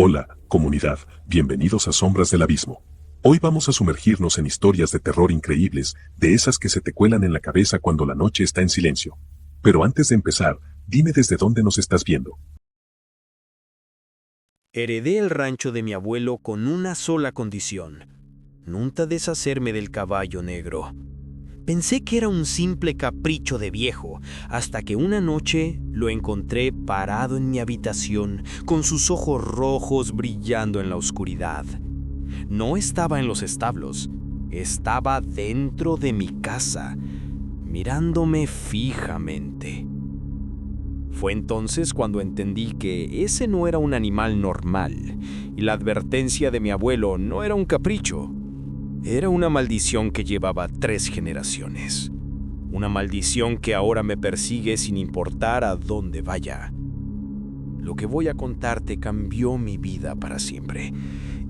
Hola, comunidad, bienvenidos a Sombras del Abismo. Hoy vamos a sumergirnos en historias de terror increíbles, de esas que se te cuelan en la cabeza cuando la noche está en silencio. Pero antes de empezar, dime desde dónde nos estás viendo. Heredé el rancho de mi abuelo con una sola condición: nunca deshacerme del caballo negro. Pensé que era un simple capricho de viejo, hasta que una noche lo encontré parado en mi habitación, con sus ojos rojos brillando en la oscuridad. No estaba en los establos, estaba dentro de mi casa, mirándome fijamente. Fue entonces cuando entendí que ese no era un animal normal, y la advertencia de mi abuelo no era un capricho. Era una maldición que llevaba 3 generaciones. Una maldición que ahora me persigue sin importar a dónde vaya. Lo que voy a contarte cambió mi vida para siempre.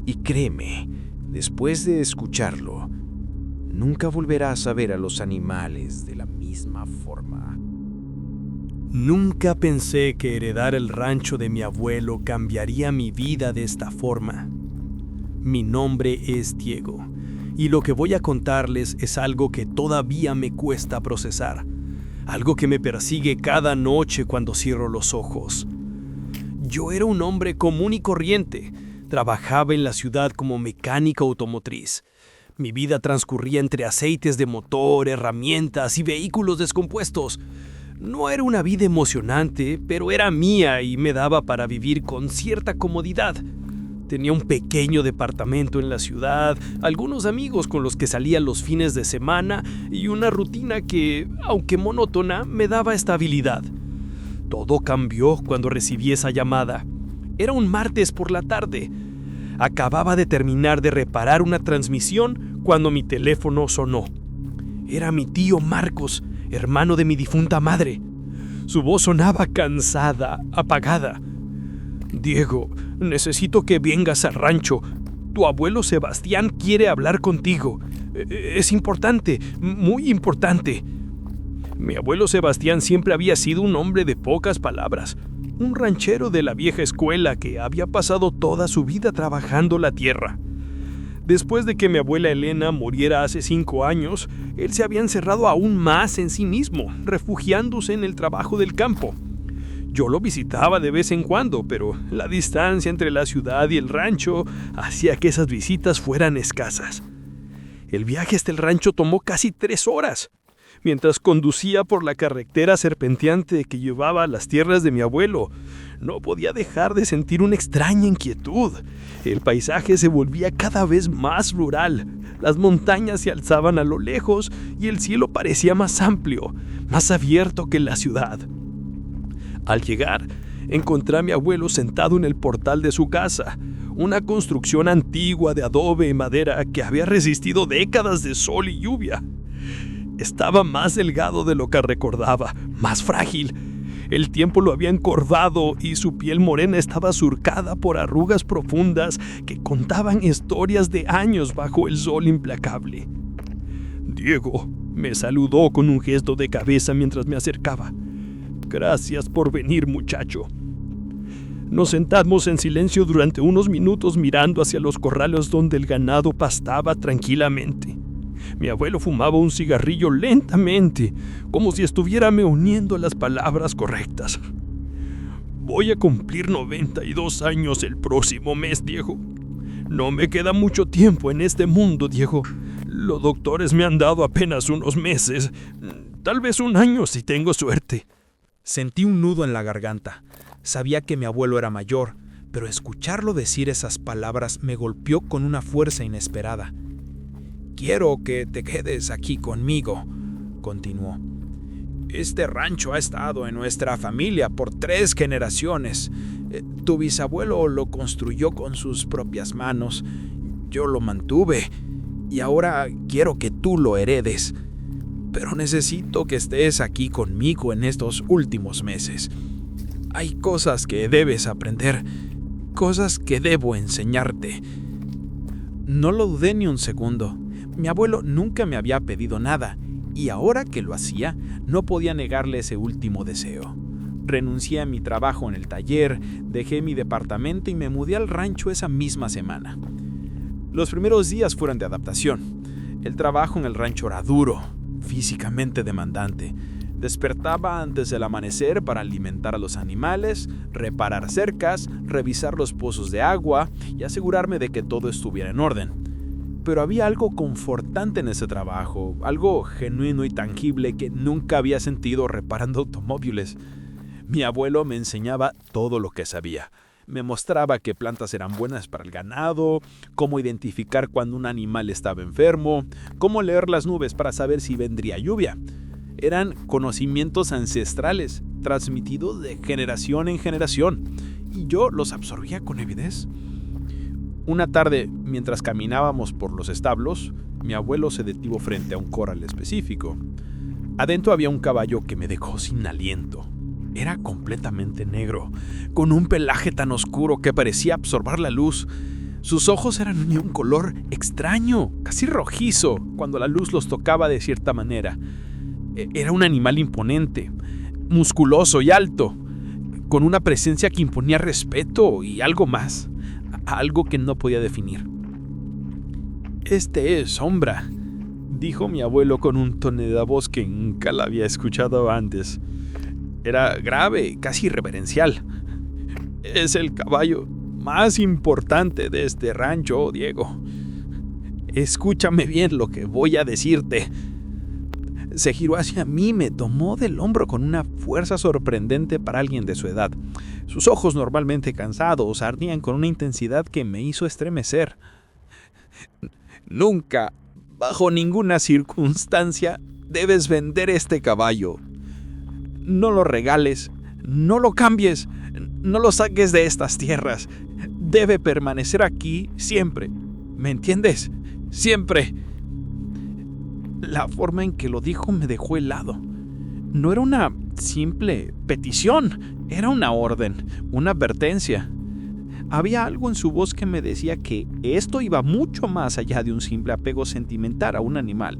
Y créeme, después de escucharlo, nunca volverás a ver a los animales de la misma forma. Nunca pensé que heredar el rancho de mi abuelo cambiaría mi vida de esta forma. Mi nombre es Diego, y lo que voy a contarles es algo que todavía me cuesta procesar, algo que me persigue cada noche cuando cierro los ojos. Yo era un hombre común y corriente, trabajaba en la ciudad como mecánico automotriz. Mi vida transcurría entre aceites de motor, herramientas y vehículos descompuestos. No era una vida emocionante, pero era mía y me daba para vivir con cierta comodidad. Tenía un pequeño departamento en la ciudad, algunos amigos con los que salía los fines de semana y una rutina que, aunque monótona, me daba estabilidad. Todo cambió cuando recibí esa llamada. Era un martes por la tarde. Acababa de terminar de reparar una transmisión cuando mi teléfono sonó. Era mi tío Marcos, hermano de mi difunta madre. Su voz sonaba cansada, apagada. «Diego, necesito que vengas al rancho. Tu abuelo Sebastián quiere hablar contigo. Es importante, muy importante». Mi abuelo Sebastián siempre había sido un hombre de pocas palabras, un ranchero de la vieja escuela que había pasado toda su vida trabajando la tierra. Después de que mi abuela Elena muriera hace 5 años, él se había encerrado aún más en sí mismo, refugiándose en el trabajo del campo. Yo lo visitaba de vez en cuando, pero la distancia entre la ciudad y el rancho hacía que esas visitas fueran escasas. El viaje hasta el rancho tomó casi 3 horas. Mientras conducía por la carretera serpenteante que llevaba a las tierras de mi abuelo, no podía dejar de sentir una extraña inquietud. El paisaje se volvía cada vez más rural. Las montañas se alzaban a lo lejos y el cielo parecía más amplio, más abierto que la ciudad. Al llegar, encontré a mi abuelo sentado en el portal de su casa, una construcción antigua de adobe y madera que había resistido décadas de sol y lluvia. Estaba más delgado de lo que recordaba, más frágil. El tiempo lo había encorvado y su piel morena estaba surcada por arrugas profundas que contaban historias de años bajo el sol implacable. «Diego», me saludó con un gesto de cabeza mientras me acercaba. «Gracias por venir, muchacho». Nos sentamos en silencio durante unos minutos mirando hacia los corrales donde el ganado pastaba tranquilamente. Mi abuelo fumaba un cigarrillo lentamente, como si estuviera uniendo las palabras correctas. «Voy a cumplir 92 años el próximo mes, Diego. No me queda mucho tiempo en este mundo, Diego. Los doctores me han dado apenas unos meses, tal vez 1 año si tengo suerte». Sentí un nudo en la garganta. Sabía que mi abuelo era mayor, pero escucharlo decir esas palabras me golpeó con una fuerza inesperada. «Quiero que te quedes aquí conmigo», continuó. «Este rancho ha estado en nuestra familia por 3 generaciones. Tu bisabuelo lo construyó con sus propias manos. Yo lo mantuve y ahora quiero que tú lo heredes. Pero necesito que estés aquí conmigo en estos últimos meses. Hay cosas que debes aprender, cosas que debo enseñarte». No lo dudé ni un segundo. Mi abuelo nunca me había pedido nada, y ahora que lo hacía, no podía negarle ese último deseo. Renuncié a mi trabajo en el taller, dejé mi departamento y me mudé al rancho esa misma semana. Los primeros días fueron de adaptación. El trabajo en el rancho era duro, físicamente demandante. Despertaba antes del amanecer para alimentar a los animales, reparar cercas, revisar los pozos de agua y asegurarme de que todo estuviera en orden. Pero había algo confortante en ese trabajo, algo genuino y tangible que nunca había sentido reparando automóviles. Mi abuelo me enseñaba todo lo que sabía. Me mostraba qué plantas eran buenas para el ganado, cómo identificar cuando un animal estaba enfermo, cómo leer las nubes para saber si vendría lluvia. Eran conocimientos ancestrales, transmitidos de generación en generación, y yo los absorbía con avidez. Una tarde, mientras caminábamos por los establos, mi abuelo se detuvo frente a un corral específico. Adentro había un caballo que me dejó sin aliento. Era completamente negro, con un pelaje tan oscuro que parecía absorber la luz. Sus ojos eran de un color extraño, casi rojizo, cuando la luz los tocaba de cierta manera. Era un animal imponente, musculoso y alto, con una presencia que imponía respeto y algo más, algo que no podía definir. «Este es Sombra», dijo mi abuelo con un tono de voz que nunca la había escuchado antes. Era grave, casi reverencial. «Es el caballo más importante de este rancho, Diego. Escúchame bien lo que voy a decirte». Se giró hacia mí y me tomó del hombro con una fuerza sorprendente para alguien de su edad. Sus ojos, normalmente cansados, ardían con una intensidad que me hizo estremecer. «Nunca, bajo ninguna circunstancia, debes vender este caballo. No lo regales, no lo cambies, no lo saques de estas tierras. Debe permanecer aquí siempre. ¿Me entiendes? Siempre». La forma en que lo dijo me dejó helado. No era una simple petición, era una orden, una advertencia. Había algo en su voz que me decía que esto iba mucho más allá de un simple apego sentimental a un animal.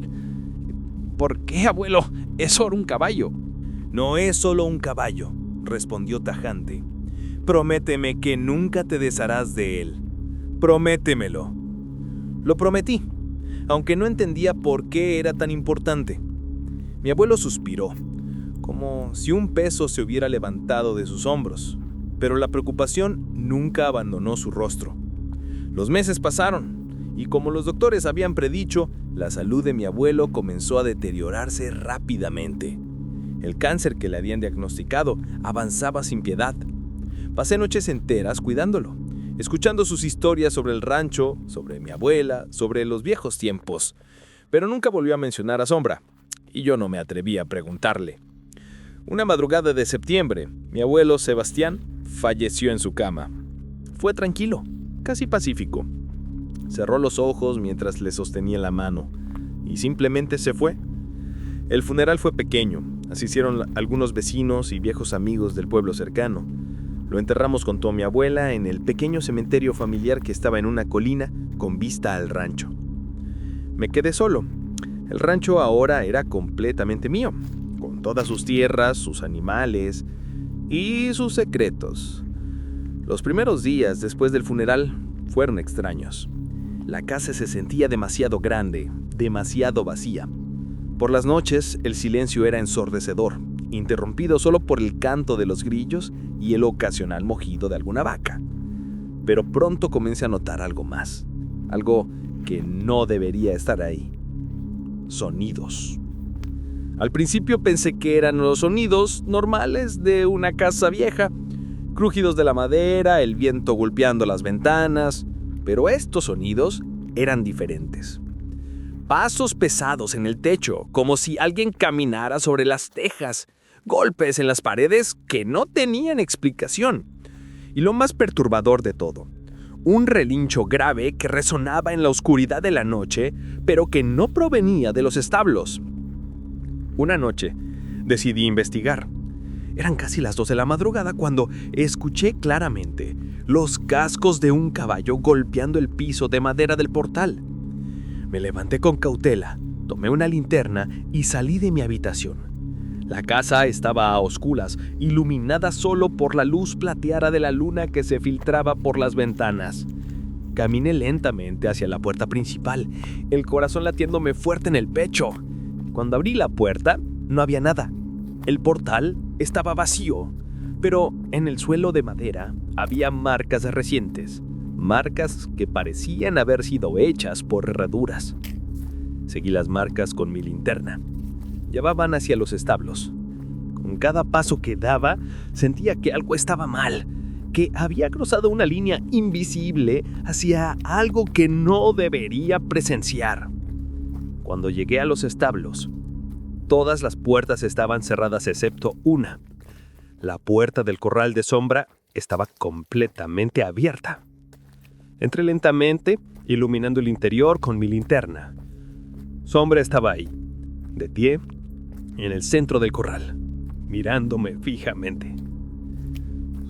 «¿Por qué, abuelo? Es solo un caballo». «No es solo un caballo», respondió tajante. «Prométeme que nunca te desharás de él. Prométemelo». Lo prometí, aunque no entendía por qué era tan importante. Mi abuelo suspiró, como si un peso se hubiera levantado de sus hombros, pero la preocupación nunca abandonó su rostro. Los meses pasaron, y como los doctores habían predicho, la salud de mi abuelo comenzó a deteriorarse rápidamente. El cáncer que le habían diagnosticado avanzaba sin piedad. Pasé noches enteras cuidándolo, escuchando sus historias sobre el rancho, sobre mi abuela, sobre los viejos tiempos. Pero nunca volvió a mencionar a Sombra, y yo no me atreví a preguntarle. Una madrugada de septiembre, mi abuelo Sebastián falleció en su cama. Fue tranquilo, casi pacífico. Cerró los ojos mientras le sostenía la mano, y simplemente se fue. El funeral fue pequeño, asistieron algunos vecinos y viejos amigos del pueblo cercano. Lo enterramos junto a mi abuela en el pequeño cementerio familiar que estaba en una colina con vista al rancho. Me quedé solo. El rancho ahora era completamente mío, con todas sus tierras, sus animales y sus secretos. Los primeros días después del funeral fueron extraños. La casa se sentía demasiado grande, demasiado vacía. Por las noches el silencio era ensordecedor, interrumpido solo por el canto de los grillos y el ocasional mugido de alguna vaca. Pero pronto comencé a notar algo más, algo que no debería estar ahí. Sonidos. Al principio pensé que eran los sonidos normales de una casa vieja, crujidos de la madera, el viento golpeando las ventanas, pero estos sonidos eran diferentes. Pasos pesados en el techo, como si alguien caminara sobre las tejas, golpes en las paredes que no tenían explicación. Y lo más perturbador de todo, un relincho grave que resonaba en la oscuridad de la noche, pero que no provenía de los establos. Una noche decidí investigar. Eran casi las 2 de la madrugada cuando escuché claramente los cascos de un caballo golpeando el piso de madera del portal. Me levanté con cautela, tomé una linterna y salí de mi habitación. La casa estaba a oscuras, iluminada solo por la luz plateada de la luna que se filtraba por las ventanas. Caminé lentamente hacia la puerta principal, el corazón latiéndome fuerte en el pecho. Cuando abrí la puerta, no había nada. El portal estaba vacío, pero en el suelo de madera había marcas recientes, marcas que parecían haber sido hechas por herraduras. Seguí las marcas con mi linterna. Llevaban hacia los establos. Con cada paso que daba, sentía que algo estaba mal, que había cruzado una línea invisible hacia algo que no debería presenciar. Cuando llegué a los establos, todas las puertas estaban cerradas excepto una. La puerta del corral de sombra estaba completamente abierta. Entré lentamente, iluminando el interior con mi linterna. Sombra estaba ahí, de pie, en el centro del corral, mirándome fijamente.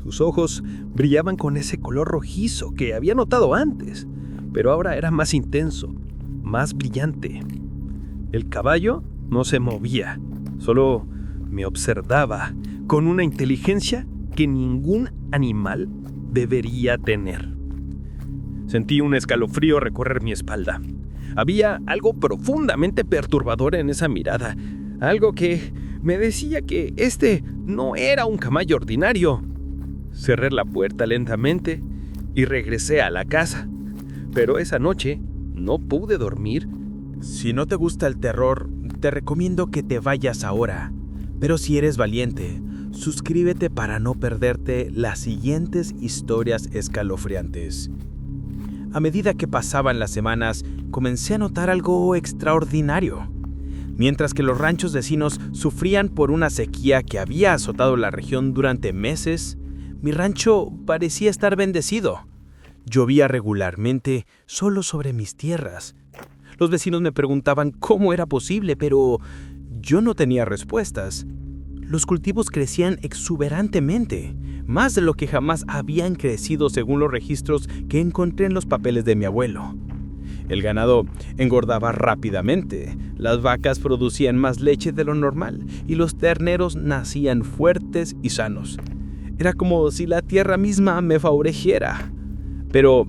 Sus ojos brillaban con ese color rojizo que había notado antes, pero ahora era más intenso, más brillante. El caballo no se movía, solo me observaba con una inteligencia que ningún animal debería tener. Sentí un escalofrío recorrer mi espalda. Había algo profundamente perturbador en esa mirada, algo que me decía que este no era un caballo ordinario. Cerré la puerta lentamente y regresé a la casa, pero esa noche no pude dormir. Si no te gusta el terror, te recomiendo que te vayas ahora. Pero si eres valiente, suscríbete para no perderte las siguientes historias escalofriantes. A medida que pasaban las semanas, comencé a notar algo extraordinario. Mientras que los ranchos vecinos sufrían por una sequía que había azotado la región durante meses, mi rancho parecía estar bendecido. Llovía regularmente solo sobre mis tierras. Los vecinos me preguntaban cómo era posible, pero yo no tenía respuestas. Los cultivos crecían exuberantemente, más de lo que jamás habían crecido según los registros que encontré en los papeles de mi abuelo. El ganado engordaba rápidamente, las vacas producían más leche de lo normal y los terneros nacían fuertes y sanos. Era como si la tierra misma me favoreciera. Pero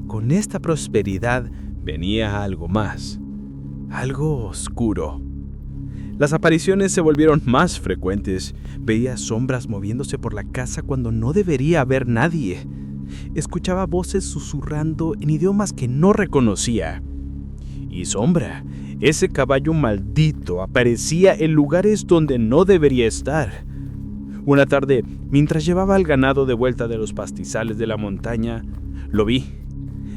con esta prosperidad venía algo más, algo oscuro. Las apariciones se volvieron más frecuentes. Veía sombras moviéndose por la casa cuando no debería haber nadie. Escuchaba voces susurrando en idiomas que no reconocía. Y Sombra, ese caballo maldito, aparecía en lugares donde no debería estar. Una tarde, mientras llevaba al ganado de vuelta de los pastizales de la montaña, lo vi.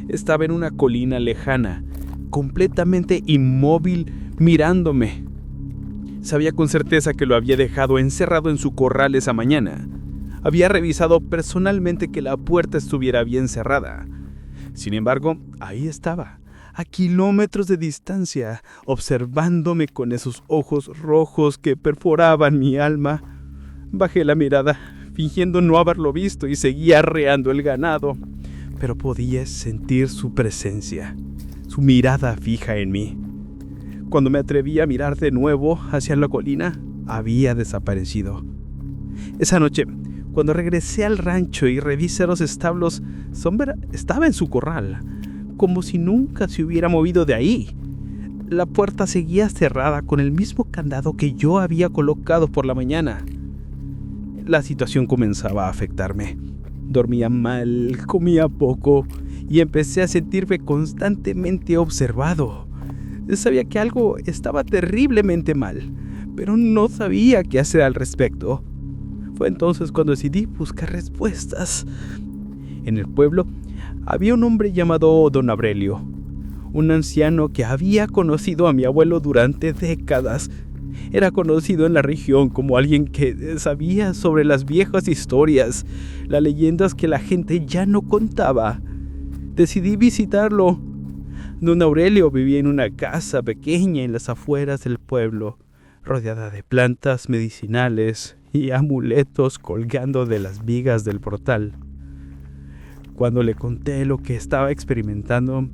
Estaba en una colina lejana, completamente inmóvil, mirándome. Sabía con certeza que lo había dejado encerrado en su corral esa mañana. Había revisado personalmente que la puerta estuviera bien cerrada. Sin embargo, ahí estaba, a kilómetros de distancia, observándome con esos ojos rojos que perforaban mi alma. Bajé la mirada, fingiendo no haberlo visto, y seguí arreando el ganado. Pero podía sentir su presencia, su mirada fija en mí. Cuando me atreví a mirar de nuevo hacia la colina, había desaparecido. Esa noche, cuando regresé al rancho y revisé los establos, Sombra estaba en su corral, como si nunca se hubiera movido de ahí. La puerta seguía cerrada con el mismo candado que yo había colocado por la mañana. La situación comenzaba a afectarme. Dormía mal, comía poco y empecé a sentirme constantemente observado. Sabía que algo estaba terriblemente mal, pero no sabía qué hacer al respecto. Fue entonces cuando decidí buscar respuestas. En el pueblo había un hombre llamado Don Aurelio, un anciano que había conocido a mi abuelo durante décadas. Era conocido en la región como alguien que sabía sobre las viejas historias, las leyendas que la gente ya no contaba. Decidí visitarlo. Don Aurelio vivía en una casa pequeña en las afueras del pueblo, rodeada de plantas medicinales y amuletos colgando de las vigas del portal. Cuando le conté lo que estaba experimentando,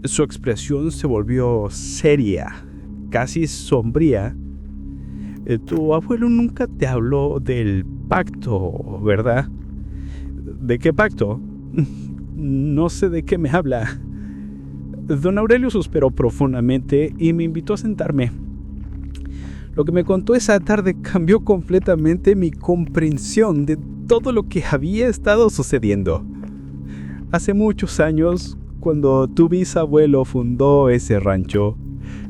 su expresión se volvió seria, casi sombría. Tu abuelo nunca te habló del pacto, ¿verdad? ¿De qué pacto? No sé de qué me habla. Don Aurelio suspiró profundamente y me invitó a sentarme. Lo que me contó esa tarde cambió completamente mi comprensión de todo lo que había estado sucediendo. Hace muchos años, cuando tu bisabuelo fundó ese rancho,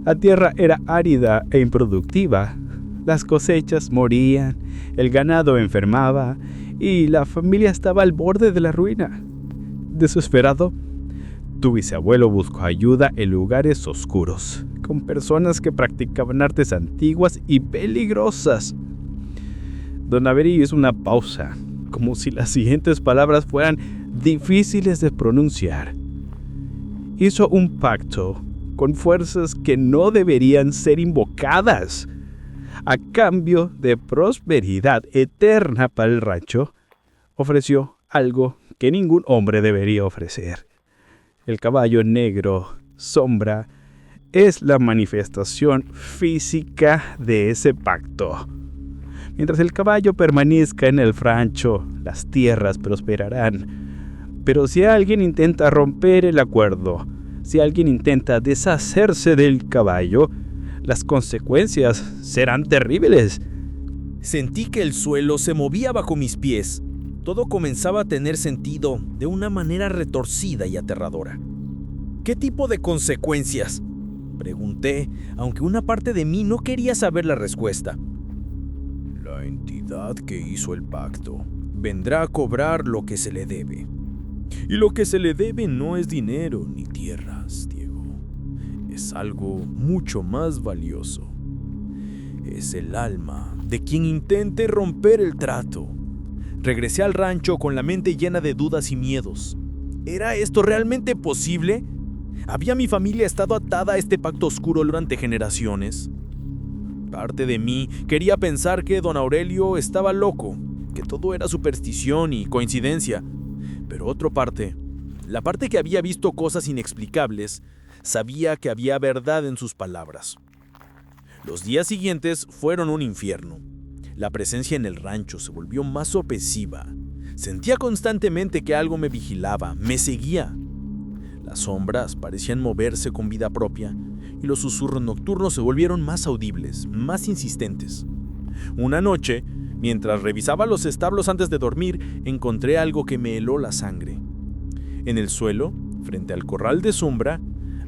la tierra era árida e improductiva. Las cosechas morían, el ganado enfermaba y la familia estaba al borde de la ruina. Desesperado, tu bisabuelo buscó ayuda en lugares oscuros, con personas que practicaban artes antiguas y peligrosas. Don Avery hizo una pausa, como si las siguientes palabras fueran difíciles de pronunciar. Hizo un pacto con fuerzas que no deberían ser invocadas. A cambio de prosperidad eterna para el rancho, ofreció algo que ningún hombre debería ofrecer. El caballo negro, Sombra, es la manifestación física de ese pacto. Mientras el caballo permanezca en el rancho, las tierras prosperarán. Pero si alguien intenta romper el acuerdo, si alguien intenta deshacerse del caballo, las consecuencias serán terribles. Sentí que el suelo se movía bajo mis pies. Todo comenzaba a tener sentido de una manera retorcida y aterradora. ¿Qué tipo de consecuencias?, pregunté, aunque una parte de mí no quería saber la respuesta. La entidad que hizo el pacto vendrá a cobrar lo que se le debe. Y lo que se le debe no es dinero ni tierras, Diego. Es algo mucho más valioso. Es el alma de quien intente romper el trato. Regresé al rancho con la mente llena de dudas y miedos. ¿Era esto realmente posible? ¿Había mi familia estado atada a este pacto oscuro durante generaciones? Parte de mí quería pensar que don Aurelio estaba loco, que todo era superstición y coincidencia. Pero otra parte, la parte que había visto cosas inexplicables, sabía que había verdad en sus palabras. Los días siguientes fueron un infierno. La presencia en el rancho se volvió más opresiva. Sentía constantemente que algo me vigilaba, me seguía. Las sombras parecían moverse con vida propia y los susurros nocturnos se volvieron más audibles, más insistentes. Una noche, mientras revisaba los establos antes de dormir, encontré algo que me heló la sangre. En el suelo, frente al corral de Sombra,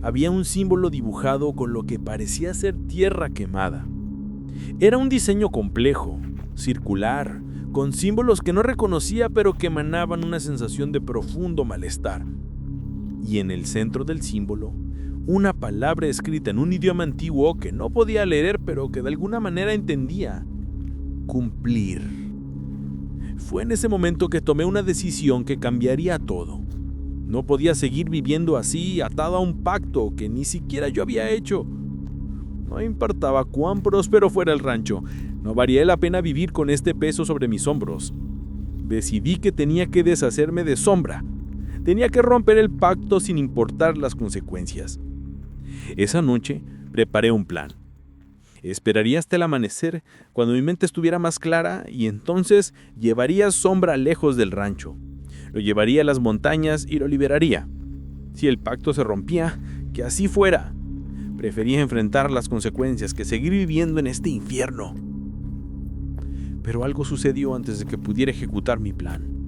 había un símbolo dibujado con lo que parecía ser tierra quemada. Era un diseño complejo, circular, con símbolos que no reconocía pero que emanaban una sensación de profundo malestar. Y en el centro del símbolo, una palabra escrita en un idioma antiguo que no podía leer pero que de alguna manera entendía: cumplir. Fue en ese momento que tomé una decisión que cambiaría todo. No podía seguir viviendo así, atado a un pacto que ni siquiera yo había hecho. No importaba cuán próspero fuera el rancho, no valía la pena vivir con este peso sobre mis hombros. Decidí que tenía que deshacerme de Sombra. Tenía que romper el pacto sin importar las consecuencias. Esa noche preparé un plan. Esperaría hasta el amanecer, cuando mi mente estuviera más clara, y entonces llevaría a Sombra lejos del rancho. Lo llevaría a las montañas y lo liberaría. Si el pacto se rompía, que así fuera. Prefería enfrentar las consecuencias que seguir viviendo en este infierno. Pero algo sucedió antes de que pudiera ejecutar mi plan.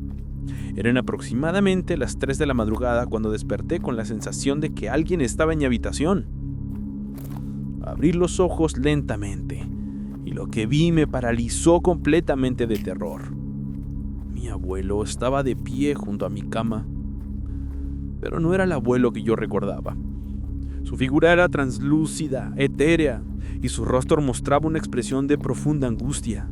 Eran aproximadamente las 3 de la madrugada cuando desperté con la sensación de que alguien estaba en mi habitación. Abrí los ojos lentamente y lo que vi me paralizó completamente de terror. Mi abuelo estaba de pie junto a mi cama, pero no era el abuelo que yo recordaba. Su figura era translúcida, etérea, y su rostro mostraba una expresión de profunda angustia.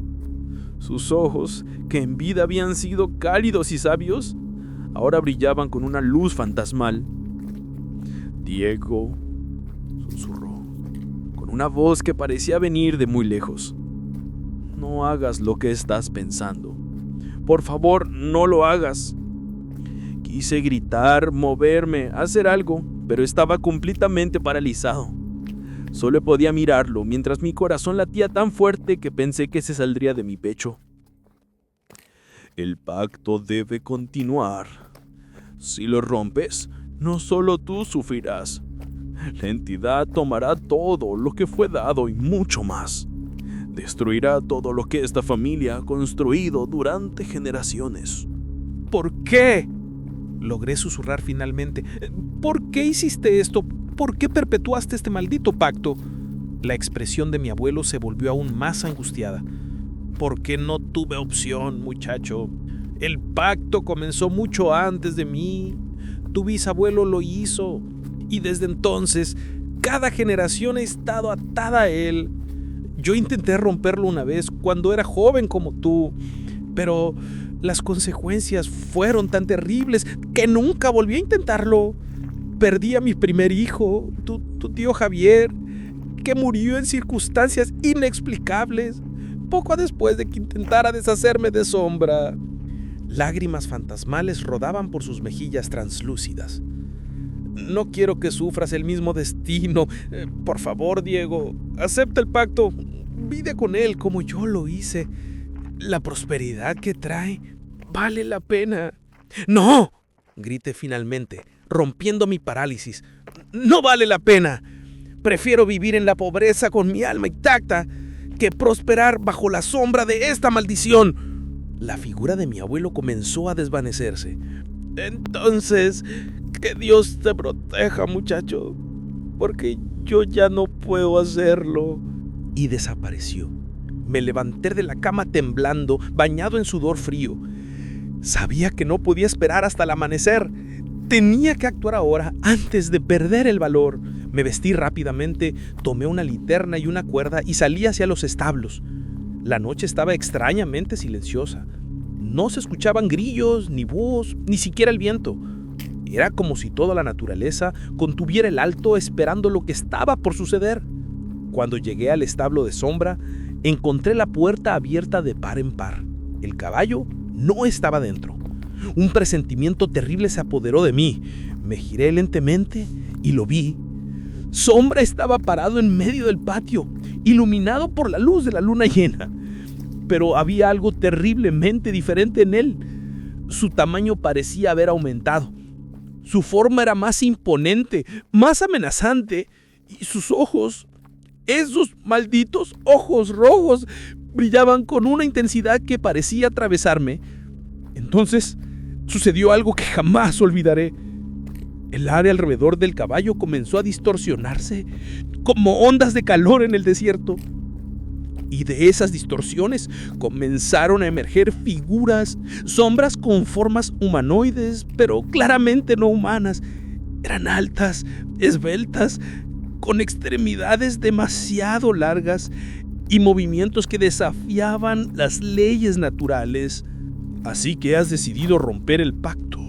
Sus ojos, que en vida habían sido cálidos y sabios, ahora brillaban con una luz fantasmal. «Diego», susurró, con una voz que parecía venir de muy lejos. «No hagas lo que estás pensando. Por favor, no lo hagas». Quise gritar, moverme, hacer algo, pero estaba completamente paralizado. Solo podía mirarlo mientras mi corazón latía tan fuerte que pensé que se saldría de mi pecho. El pacto debe continuar. Si lo rompes, no solo tú sufrirás. La entidad tomará todo lo que fue dado y mucho más. Destruirá todo lo que esta familia ha construido durante generaciones. ¿Por qué? Logré susurrar finalmente. ¿Por qué hiciste esto? ¿Por qué perpetuaste este maldito pacto? La expresión de mi abuelo se volvió aún más angustiada. ¿Por qué no tuve opción, muchacho? El pacto comenzó mucho antes de mí. Tu bisabuelo lo hizo. Y desde entonces, cada generación ha estado atada a él. Yo intenté romperlo una vez cuando era joven como tú, pero las consecuencias fueron tan terribles que nunca volví a intentarlo. Perdí a mi primer hijo, tu tío Javier, que murió en circunstancias inexplicables, poco después de que intentara deshacerme de Sombra. Lágrimas fantasmales rodaban por sus mejillas translúcidas. No quiero que sufras el mismo destino. Por favor, Diego, acepta el pacto. Vive con él como yo lo hice. La prosperidad que trae vale la pena. ¡No! Grité finalmente, rompiendo mi parálisis. ¡No vale la pena! Prefiero vivir en la pobreza con mi alma intacta que prosperar bajo la sombra de esta maldición. La figura de mi abuelo comenzó a desvanecerse. Entonces, que Dios te proteja, muchacho, porque yo ya no puedo hacerlo. Y desapareció. Me levanté de la cama temblando, bañado en sudor frío. Sabía que no podía esperar hasta el amanecer. Tenía que actuar ahora, antes de perder el valor. Me vestí rápidamente, tomé una linterna y una cuerda y salí hacia los establos. La noche estaba extrañamente silenciosa. No se escuchaban grillos, ni búhos, ni siquiera el viento. Era como si toda la naturaleza contuviera el alto esperando lo que estaba por suceder. Cuando llegué al establo de Sombra, encontré la puerta abierta de par en par. El caballo no estaba dentro. Un presentimiento terrible se apoderó de mí. Me giré lentamente y lo vi. Sombra estaba parado en medio del patio, iluminado por la luz de la luna llena. Pero había algo terriblemente diferente en él. Su tamaño parecía haber aumentado. Su forma era más imponente, más amenazante, y sus ojos, esos malditos ojos rojos, brillaban con una intensidad que parecía atravesarme. Entonces sucedió algo que jamás olvidaré. El área alrededor del caballo comenzó a distorsionarse como ondas de calor en el desierto. Y de esas distorsiones comenzaron a emerger figuras, sombras con formas humanoides, pero claramente no humanas. Eran altas, esbeltas, con extremidades demasiado largas y movimientos que desafiaban las leyes naturales. Así que has decidido romper el pacto,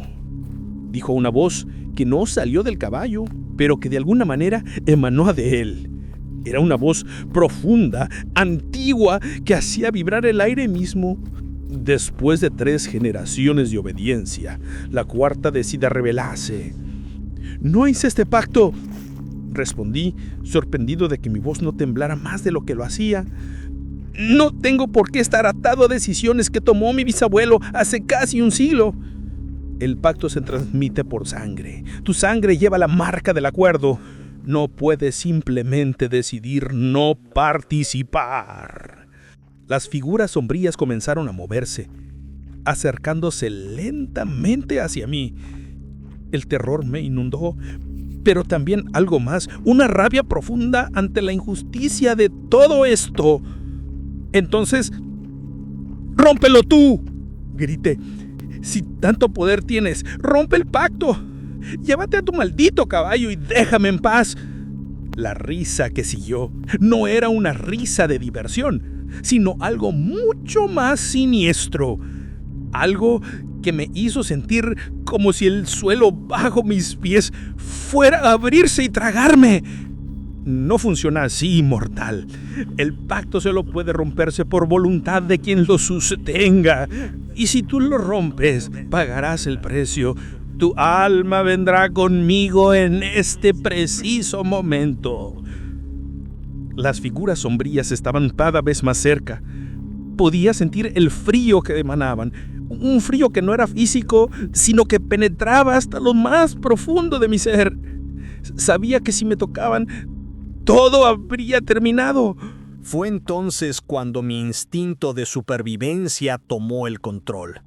dijo una voz que no salió del caballo, pero que de alguna manera emanó de él. Era una voz profunda, antigua, que hacía vibrar el aire mismo. Después de 3 generaciones de obediencia, la cuarta decide rebelarse. No hice este pacto, respondí, sorprendido de que mi voz no temblara más de lo que lo hacía. No tengo por qué estar atado a decisiones que tomó mi bisabuelo hace casi un siglo. El pacto se transmite por sangre. Tu sangre lleva la marca del acuerdo. No puedes simplemente decidir no participar. Las figuras sombrías comenzaron a moverse, acercándose lentamente hacia mí. El terror me inundó, pero también algo más, una rabia profunda ante la injusticia de todo esto. Entonces, ¡rómpelo tú!, grité. Si tanto poder tienes, rompe el pacto. Llévate a tu maldito caballo y déjame en paz. La risa que siguió no era una risa de diversión, sino algo mucho más siniestro. Algo que me hizo sentir como si el suelo bajo mis pies fuera a abrirse y tragarme. No funciona así, mortal. El pacto solo puede romperse por voluntad de quien lo sostenga. Y si tú lo rompes, pagarás el precio. Tu alma vendrá conmigo en este preciso momento. Las figuras sombrías estaban cada vez más cerca. Podía sentir el frío que emanaban, un frío que no era físico, sino que penetraba hasta lo más profundo de mi ser. Sabía que si me tocaban, todo habría terminado. Fue entonces cuando mi instinto de supervivencia tomó el control.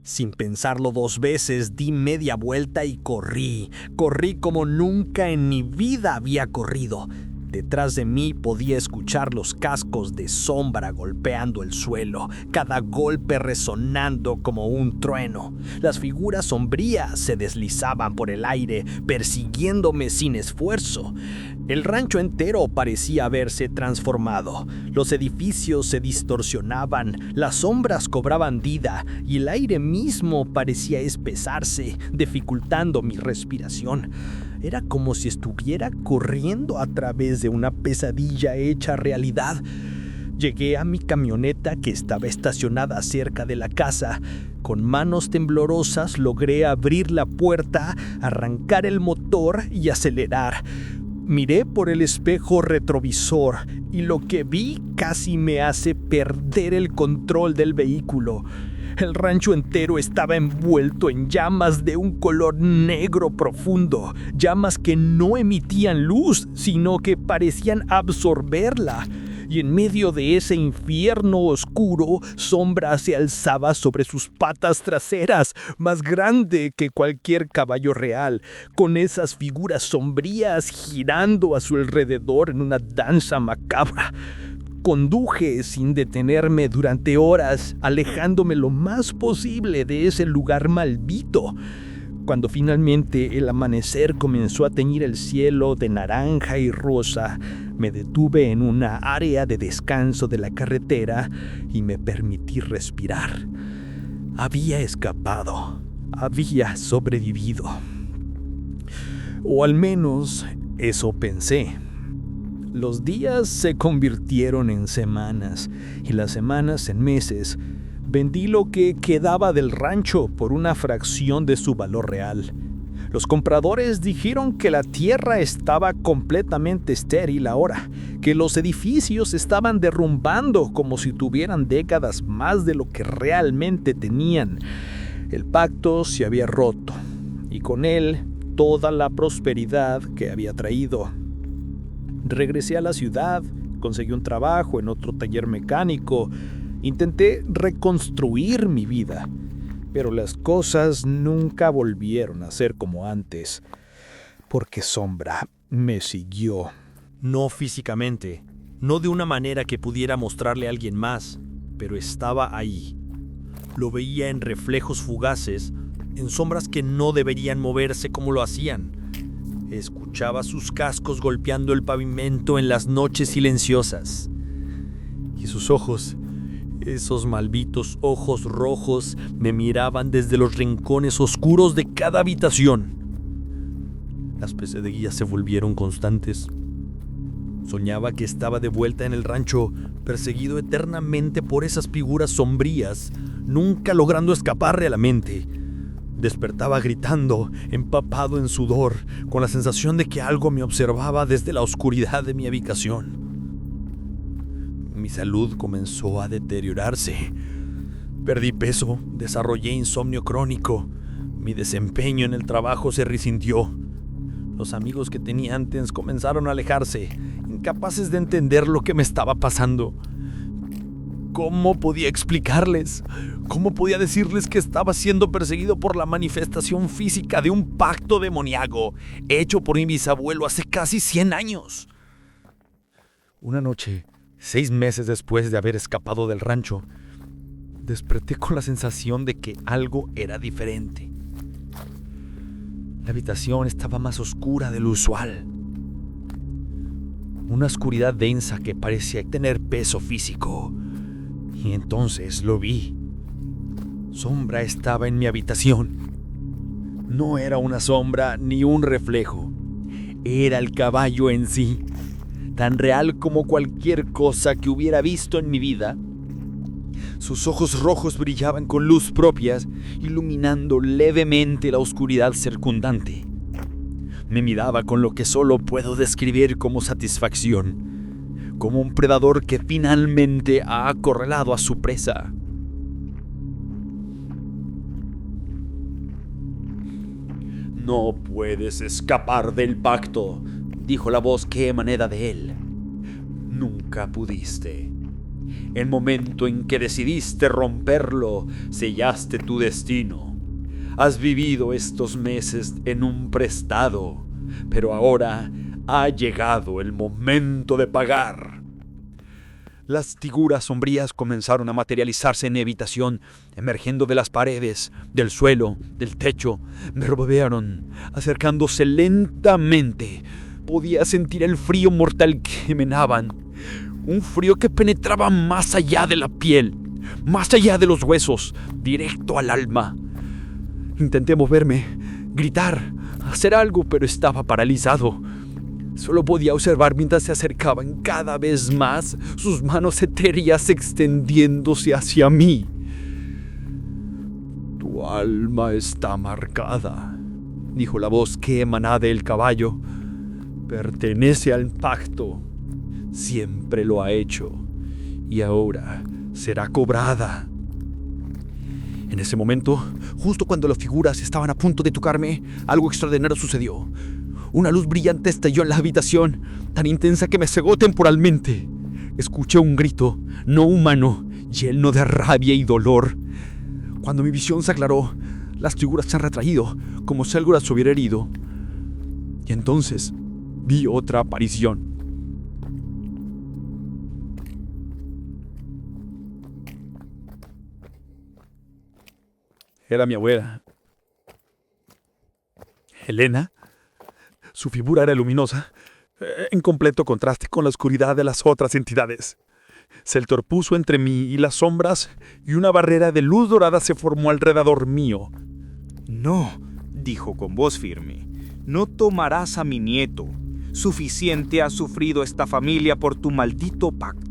Sin pensarlo 2 veces, di media vuelta y corrí. Corrí como nunca en mi vida había corrido. Detrás de mí podía escuchar los cascos de sombra golpeando el suelo, cada golpe resonando como un trueno. Las figuras sombrías se deslizaban por el aire, persiguiéndome sin esfuerzo. El rancho entero parecía haberse transformado. Los edificios se distorsionaban, las sombras cobraban vida y el aire mismo parecía espesarse, dificultando mi respiración. Era como si estuviera corriendo a través de una pesadilla hecha realidad. Llegué a mi camioneta que estaba estacionada cerca de la casa. Con manos temblorosas logré abrir la puerta, arrancar el motor y acelerar. Miré por el espejo retrovisor y lo que vi casi me hace perder el control del vehículo. El rancho entero estaba envuelto en llamas de un color negro profundo, llamas que no emitían luz, sino que parecían absorberla. Y en medio de ese infierno oscuro, Sombra se alzaba sobre sus patas traseras, más grande que cualquier caballo real, con esas figuras sombrías girando a su alrededor en una danza macabra. Conduje sin detenerme durante horas, alejándome lo más posible de ese lugar maldito. Cuando finalmente el amanecer comenzó a teñir el cielo de naranja y rosa, me detuve en una área de descanso de la carretera y me permití respirar. Había escapado, había sobrevivido. O al menos eso pensé. Los días se convirtieron en semanas y las semanas en meses. Vendí lo que quedaba del rancho por una fracción de su valor real. Los compradores dijeron que la tierra estaba completamente estéril ahora, que los edificios estaban derrumbando como si tuvieran décadas más de lo que realmente tenían. El pacto se había roto y con él toda la prosperidad que había traído. Regresé a la ciudad, conseguí un trabajo en otro taller mecánico, intenté reconstruir mi vida, pero las cosas nunca volvieron a ser como antes, porque Sombra me siguió. No físicamente, no de una manera que pudiera mostrarle a alguien más, pero estaba ahí. Lo veía en reflejos fugaces, en sombras que no deberían moverse como lo hacían. Escuchaba sus cascos golpeando el pavimento en las noches silenciosas. Y sus ojos, esos malditos ojos rojos, me miraban desde los rincones oscuros de cada habitación. Las pesadillas se volvieron constantes. Soñaba que estaba de vuelta en el rancho, perseguido eternamente por esas figuras sombrías, nunca logrando escaparle a la mente. Despertaba gritando, empapado en sudor, con la sensación de que algo me observaba desde la oscuridad de mi habitación. Mi salud comenzó a deteriorarse. Perdí peso, desarrollé insomnio crónico. Mi desempeño en el trabajo se resintió. Los amigos que tenía antes comenzaron a alejarse, incapaces de entender lo que me estaba pasando. ¿Cómo podía explicarles? ¿Cómo podía decirles que estaba siendo perseguido por la manifestación física de un pacto demoníaco hecho por mi bisabuelo hace casi 100 años? Una noche, 6 meses después de haber escapado del rancho, desperté con la sensación de que algo era diferente. La habitación estaba más oscura de lo usual. Una oscuridad densa que parecía tener peso físico. Y entonces lo vi. Sombra estaba en mi habitación. No era una sombra ni un reflejo. Era el caballo en sí, tan real como cualquier cosa que hubiera visto en mi vida. Sus ojos rojos brillaban con luz propias, iluminando levemente la oscuridad circundante. Me miraba con lo que solo puedo describir como satisfacción. como un predador que finalmente ha acorralado a su presa. No puedes escapar del pacto, dijo la voz que emanaba de él. Nunca pudiste. El momento en que decidiste romperlo, sellaste tu destino. Has vivido estos meses en un prestado, pero ahora ha llegado el momento de pagar. Las figuras sombrías comenzaron a materializarse en mi habitación, emergiendo de las paredes, del suelo, del techo. Me rodearon, acercándose lentamente. Podía sentir el frío mortal que emanaban. Un frío que penetraba más allá de la piel, más allá de los huesos, directo al alma. Intenté moverme, gritar, hacer algo, pero estaba paralizado. Solo podía observar mientras se acercaban cada vez más, sus manos etéreas extendiéndose hacia mí. Tu alma está marcada, dijo la voz que emanaba del caballo. Pertenece al pacto. Siempre lo ha hecho. Y ahora será cobrada. En ese momento, justo cuando las figuras estaban a punto de tocarme, algo extraordinario sucedió. Una luz brillante estalló en la habitación, tan intensa que me cegó temporalmente. Escuché un grito, no humano, lleno de rabia y dolor. Cuando mi visión se aclaró, las figuras se han retraído, como si algo las hubiera herido. Y entonces vi otra aparición. Era mi abuela, Helena. Su figura era luminosa, en completo contraste con la oscuridad de las otras entidades. Se interpuso entre mí y las sombras, y una barrera de luz dorada se formó alrededor mío. No, dijo con voz firme, no tomarás a mi nieto. Suficiente ha sufrido esta familia por tu maldito pacto.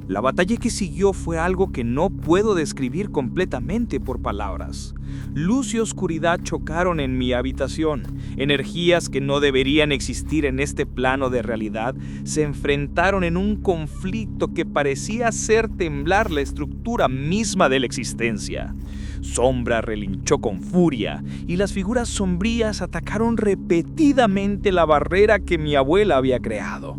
La batalla que siguió fue algo que no puedo describir completamente por palabras. Luz y oscuridad chocaron en mi habitación. Energías que no deberían existir en este plano de realidad se enfrentaron en un conflicto que parecía hacer temblar la estructura misma de la existencia. Sombra relinchó con furia y las figuras sombrías atacaron repetidamente la barrera que mi abuela había creado.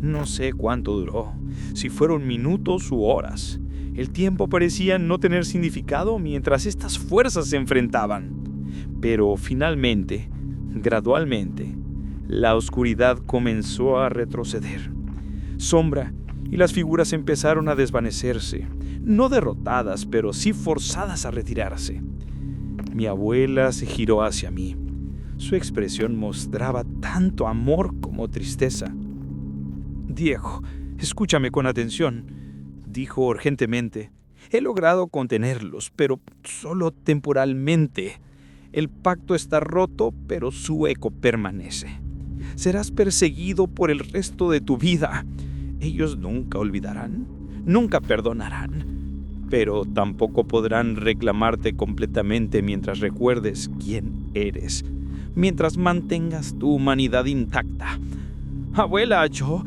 No sé cuánto duró, si fueron minutos u horas. El tiempo parecía no tener significado mientras estas fuerzas se enfrentaban. Pero finalmente, gradualmente, la oscuridad comenzó a retroceder. Sombra y las figuras empezaron a desvanecerse, no derrotadas, pero sí forzadas a retirarse. Mi abuela se giró hacia mí. Su expresión mostraba tanto amor como tristeza. Diego, escúchame con atención, dijo urgentemente. He logrado contenerlos, pero solo temporalmente. El pacto está roto, pero su eco permanece. Serás perseguido por el resto de tu vida. Ellos nunca olvidarán, nunca perdonarán, pero tampoco podrán reclamarte completamente mientras recuerdes quién eres, mientras mantengas tu humanidad intacta. Abuela, yo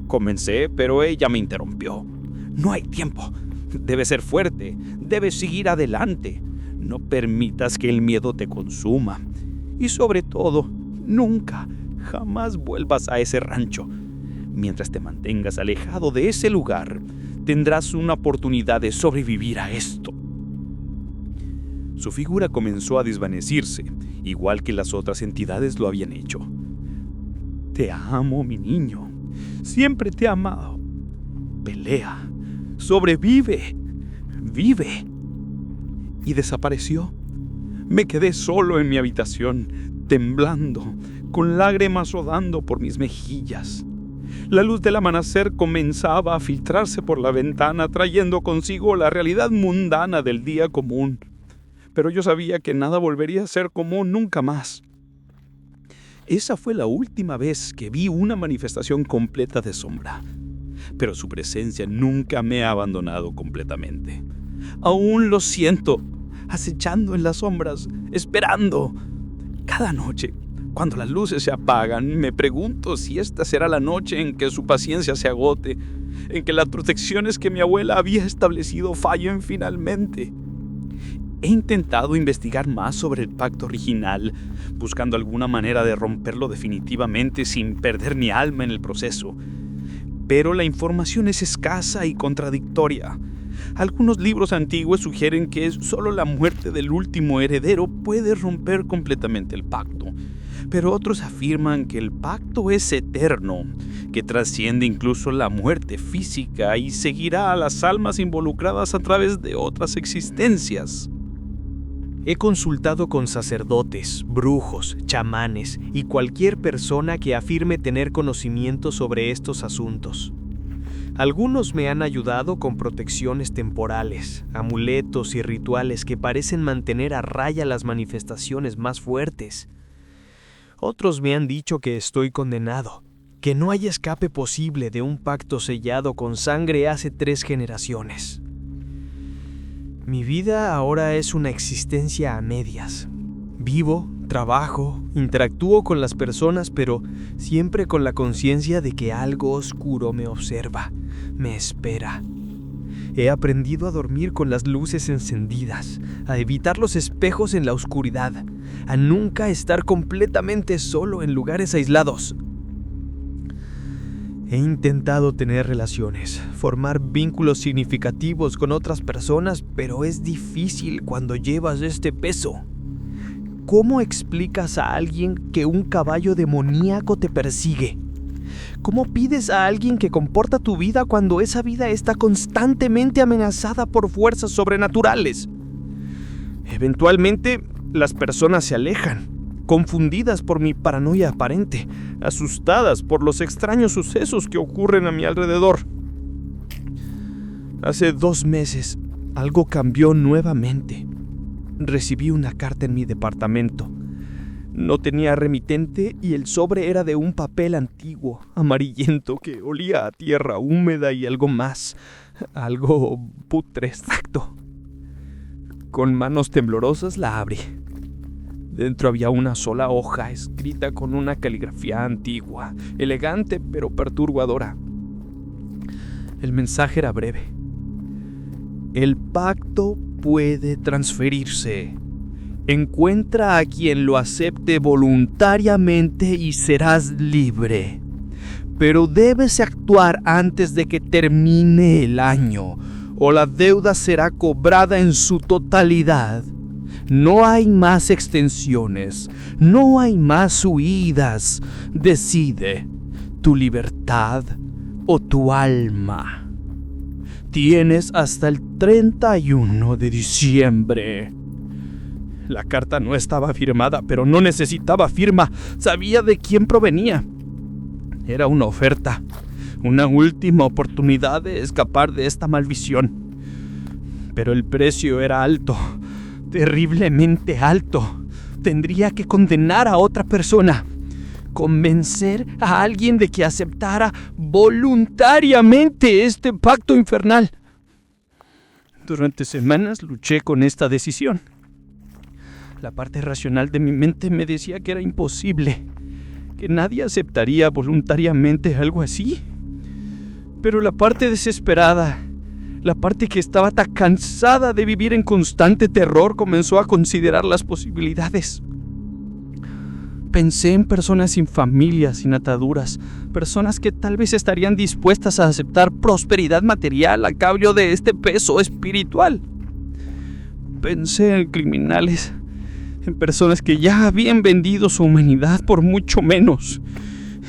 comencé, pero ella me interrumpió. No hay tiempo. Debes ser fuerte. Debes seguir adelante. No permitas que el miedo te consuma. Y sobre todo, nunca, jamás vuelvas a ese rancho. Mientras te mantengas alejado de ese lugar, tendrás una oportunidad de sobrevivir a esto. Su figura comenzó a desvanecerse, igual que las otras entidades lo habían hecho. Te amo, mi niño. Siempre te he amado. Pelea. Sobrevive. Vive. Y desapareció. Me quedé solo en mi habitación, temblando, con lágrimas rodando por mis mejillas. La luz del amanecer comenzaba a filtrarse por la ventana, trayendo consigo la realidad mundana del día común. Pero yo sabía que nada volvería a ser común nunca más. Esa fue la última vez que vi una manifestación completa de sombra. Pero su presencia nunca me ha abandonado completamente. Aún lo siento, acechando en las sombras, esperando. Cada noche, Cuando las luces se apagan, me pregunto si esta será la noche en que su paciencia se agote, en que las protecciones que mi abuela había establecido fallen finalmente. He intentado investigar más sobre el pacto original, buscando alguna manera de romperlo definitivamente sin perder mi alma en el proceso. Pero la información es escasa y contradictoria. Algunos libros antiguos sugieren que solo la muerte del último heredero puede romper completamente el pacto, pero otros afirman que el pacto es eterno, que trasciende incluso la muerte física y seguirá a las almas involucradas a través de otras existencias. He consultado con sacerdotes, brujos, chamanes y cualquier persona que afirme tener conocimiento sobre estos asuntos. Algunos me han ayudado con protecciones temporales, amuletos y rituales que parecen mantener a raya las manifestaciones más fuertes. Otros me han dicho que estoy condenado, que no hay escape posible de un pacto sellado con sangre hace 3 generaciones. Mi vida ahora es una existencia a medias. Vivo, trabajo, interactúo con las personas, pero siempre con la conciencia de que algo oscuro me observa, me espera. He aprendido a dormir con las luces encendidas, a evitar los espejos en la oscuridad, a nunca estar completamente solo en lugares aislados. He intentado tener relaciones, formar vínculos significativos con otras personas, pero es difícil cuando llevas este peso. ¿Cómo explicas a alguien que un caballo demoníaco te persigue? ¿Cómo pides a alguien que comporta tu vida cuando esa vida está constantemente amenazada por fuerzas sobrenaturales? Eventualmente, las personas se alejan, confundidas por mi paranoia aparente, asustadas por los extraños sucesos que ocurren a mi alrededor. Hace 2 meses, algo cambió nuevamente. Recibí una carta en mi departamento. No tenía remitente y el sobre era de un papel antiguo, amarillento, que olía a tierra húmeda y algo más, algo putrefacto. Con manos temblorosas la abrí. Dentro había una sola hoja escrita con una caligrafía antigua, elegante pero perturbadora. El mensaje era breve. El pacto puede transferirse. Encuentra a quien lo acepte voluntariamente y serás libre. Pero debes actuar antes de que termine el año, o la deuda será cobrada en su totalidad. No hay más extensiones, no hay más huidas. Decide, tu libertad o tu alma. Tienes hasta el 31 de diciembre. La carta no estaba firmada, pero no necesitaba firma. Sabía de quién provenía. Era una oferta, una última oportunidad de escapar de esta maldición. Pero el precio era alto. Terriblemente alto. Tendría que condenar a otra persona, convencer a alguien de que aceptara voluntariamente este pacto infernal. Durante semanas luché con esta decisión. La parte racional de mi mente me decía que era imposible, que nadie aceptaría voluntariamente algo así. Pero la parte desesperada, la parte que estaba tan cansada de vivir en constante terror, comenzó a considerar las posibilidades. Pensé en personas sin familia, sin ataduras, personas que tal vez estarían dispuestas a aceptar prosperidad material a cambio de este peso espiritual. Pensé en criminales, en personas que ya habían vendido su humanidad por mucho menos.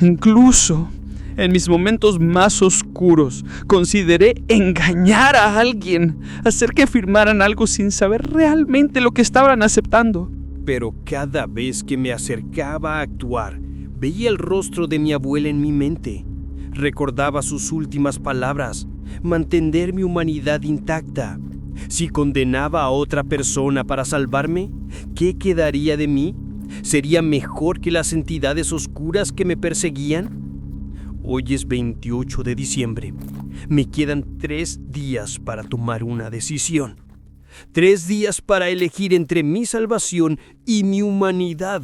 Incluso en mis momentos más oscuros, consideré engañar a alguien, hacer que firmaran algo sin saber realmente lo que estaban aceptando. Pero cada vez que me acercaba a actuar, veía el rostro de mi abuela en mi mente. Recordaba sus últimas palabras: mantener mi humanidad intacta. Si condenaba a otra persona para salvarme, ¿qué quedaría de mí? ¿Sería mejor que las entidades oscuras que me perseguían? Hoy es 28 de diciembre. Me quedan 3 días para tomar una decisión. 3 días para elegir entre mi salvación y mi humanidad.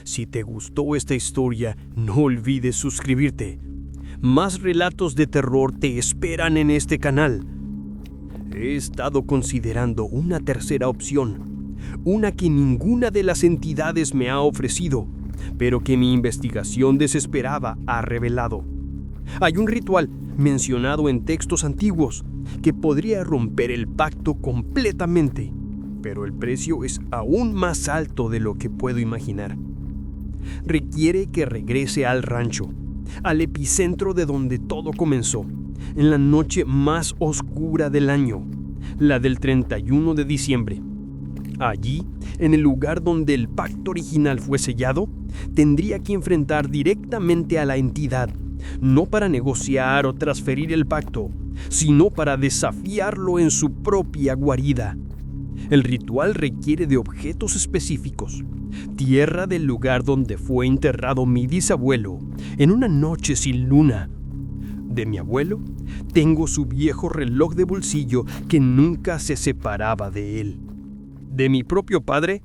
Si te gustó esta historia, no olvides suscribirte. Más relatos de terror te esperan en este canal. He estado considerando una tercera opción, una que ninguna de las entidades me ha ofrecido, pero que mi investigación desesperada ha revelado. Hay un ritual mencionado en textos antiguos que podría romper el pacto completamente, pero el precio es aún más alto de lo que puedo imaginar. Requiere que regrese al rancho, al epicentro de donde todo comenzó, en la noche más oscura del año, la del 31 de diciembre. Allí, en el lugar donde el pacto original fue sellado, tendría que enfrentar directamente a la entidad, no para negociar o transferir el pacto, sino para desafiarlo en su propia guarida. El ritual requiere de objetos específicos, tierra del lugar donde fue enterrado mi bisabuelo, en una noche sin luna. De mi abuelo, tengo su viejo reloj de bolsillo que nunca se separaba de él. De mi propio padre,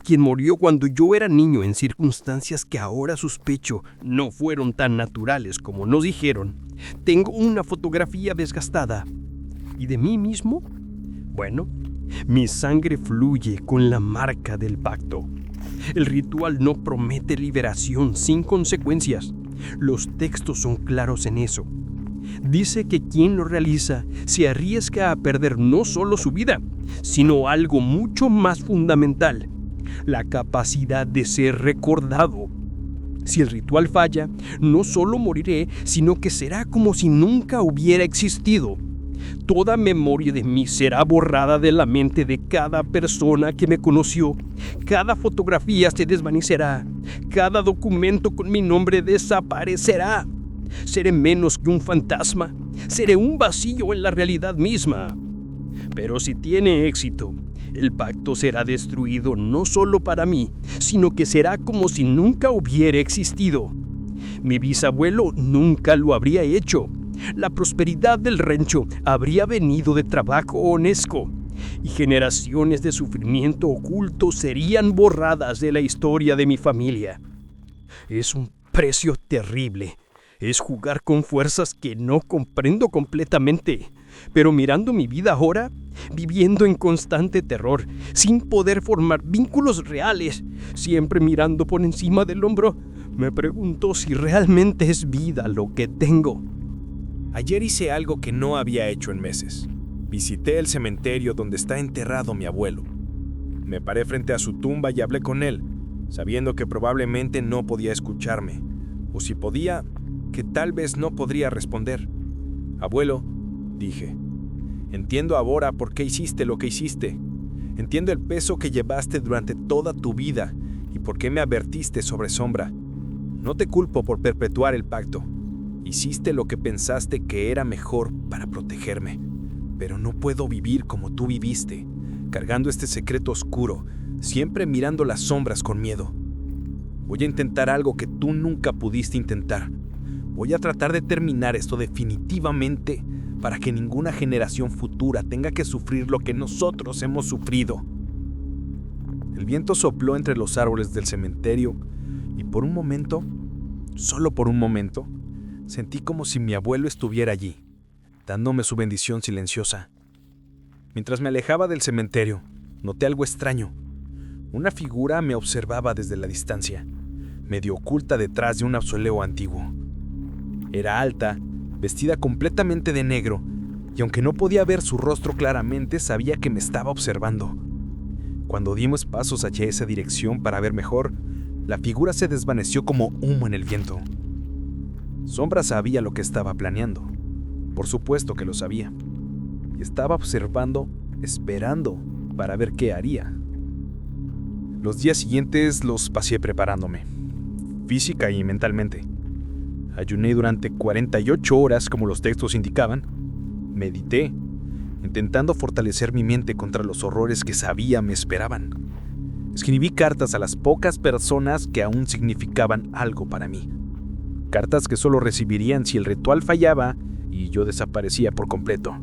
quien murió cuando yo era niño en circunstancias que ahora sospecho no fueron tan naturales como nos dijeron, tengo una fotografía desgastada. ¿Y de mí mismo? Bueno, mi sangre fluye con la marca del pacto. El ritual no promete liberación sin consecuencias. Los textos son claros en eso. Dice que quien lo realiza se arriesga a perder no solo su vida, sino algo mucho más fundamental: la capacidad de ser recordado. Si el ritual falla, no solo moriré, sino que será como si nunca hubiera existido. Toda memoria de mí será borrada de la mente de cada persona que me conoció. Cada fotografía se desvanecerá. Cada documento con mi nombre desaparecerá. Seré menos que un fantasma. Seré un vacío en la realidad misma. Pero si tiene éxito, el pacto será destruido no solo para mí, sino que será como si nunca hubiera existido. Mi bisabuelo nunca lo habría hecho. La prosperidad del rancho habría venido de trabajo honesto, y generaciones de sufrimiento oculto serían borradas de la historia de mi familia. Es un precio terrible. Es jugar con fuerzas que no comprendo completamente. Pero mirando mi vida ahora, viviendo en constante terror, sin poder formar vínculos reales, siempre mirando por encima del hombro, me pregunto si realmente es vida lo que tengo. Ayer hice algo que no había hecho en meses. Visité el cementerio donde está enterrado mi abuelo. Me paré frente a su tumba y hablé con él, sabiendo que probablemente no podía escucharme, o si podía, que tal vez no podría responder. Abuelo, dije, entiendo ahora por qué hiciste lo que hiciste. Entiendo el peso que llevaste durante toda tu vida y por qué me advertiste sobre Sombra. No te culpo por perpetuar el pacto. Hiciste lo que pensaste que era mejor para protegerme, pero no puedo vivir como tú viviste, cargando este secreto oscuro, siempre mirando las sombras con miedo. Voy a intentar algo que tú nunca pudiste intentar. Voy a tratar de terminar esto definitivamente para que ninguna generación futura tenga que sufrir lo que nosotros hemos sufrido. El viento sopló entre los árboles del cementerio y por un momento, solo por un momento, sentí como si mi abuelo estuviera allí, dándome su bendición silenciosa. Mientras me alejaba del cementerio, noté algo extraño. Una figura me observaba desde la distancia, medio oculta detrás de un mausoleo antiguo. Era alta, vestida completamente de negro, y aunque no podía ver su rostro claramente, sabía que me estaba observando. Cuando dimos pasos hacia esa dirección para ver mejor, la figura se desvaneció como humo en el viento. Sombra sabía lo que estaba planeando. Por supuesto que lo sabía. Y estaba observando, esperando para ver qué haría. Los días siguientes los pasé preparándome, física y mentalmente. Ayuné durante 48 horas como los textos indicaban. Medité, intentando fortalecer mi mente contra los horrores que sabía me esperaban. Escribí cartas a las pocas personas que aún significaban algo para mí. Cartas que solo recibirían si el ritual fallaba y yo desaparecía por completo.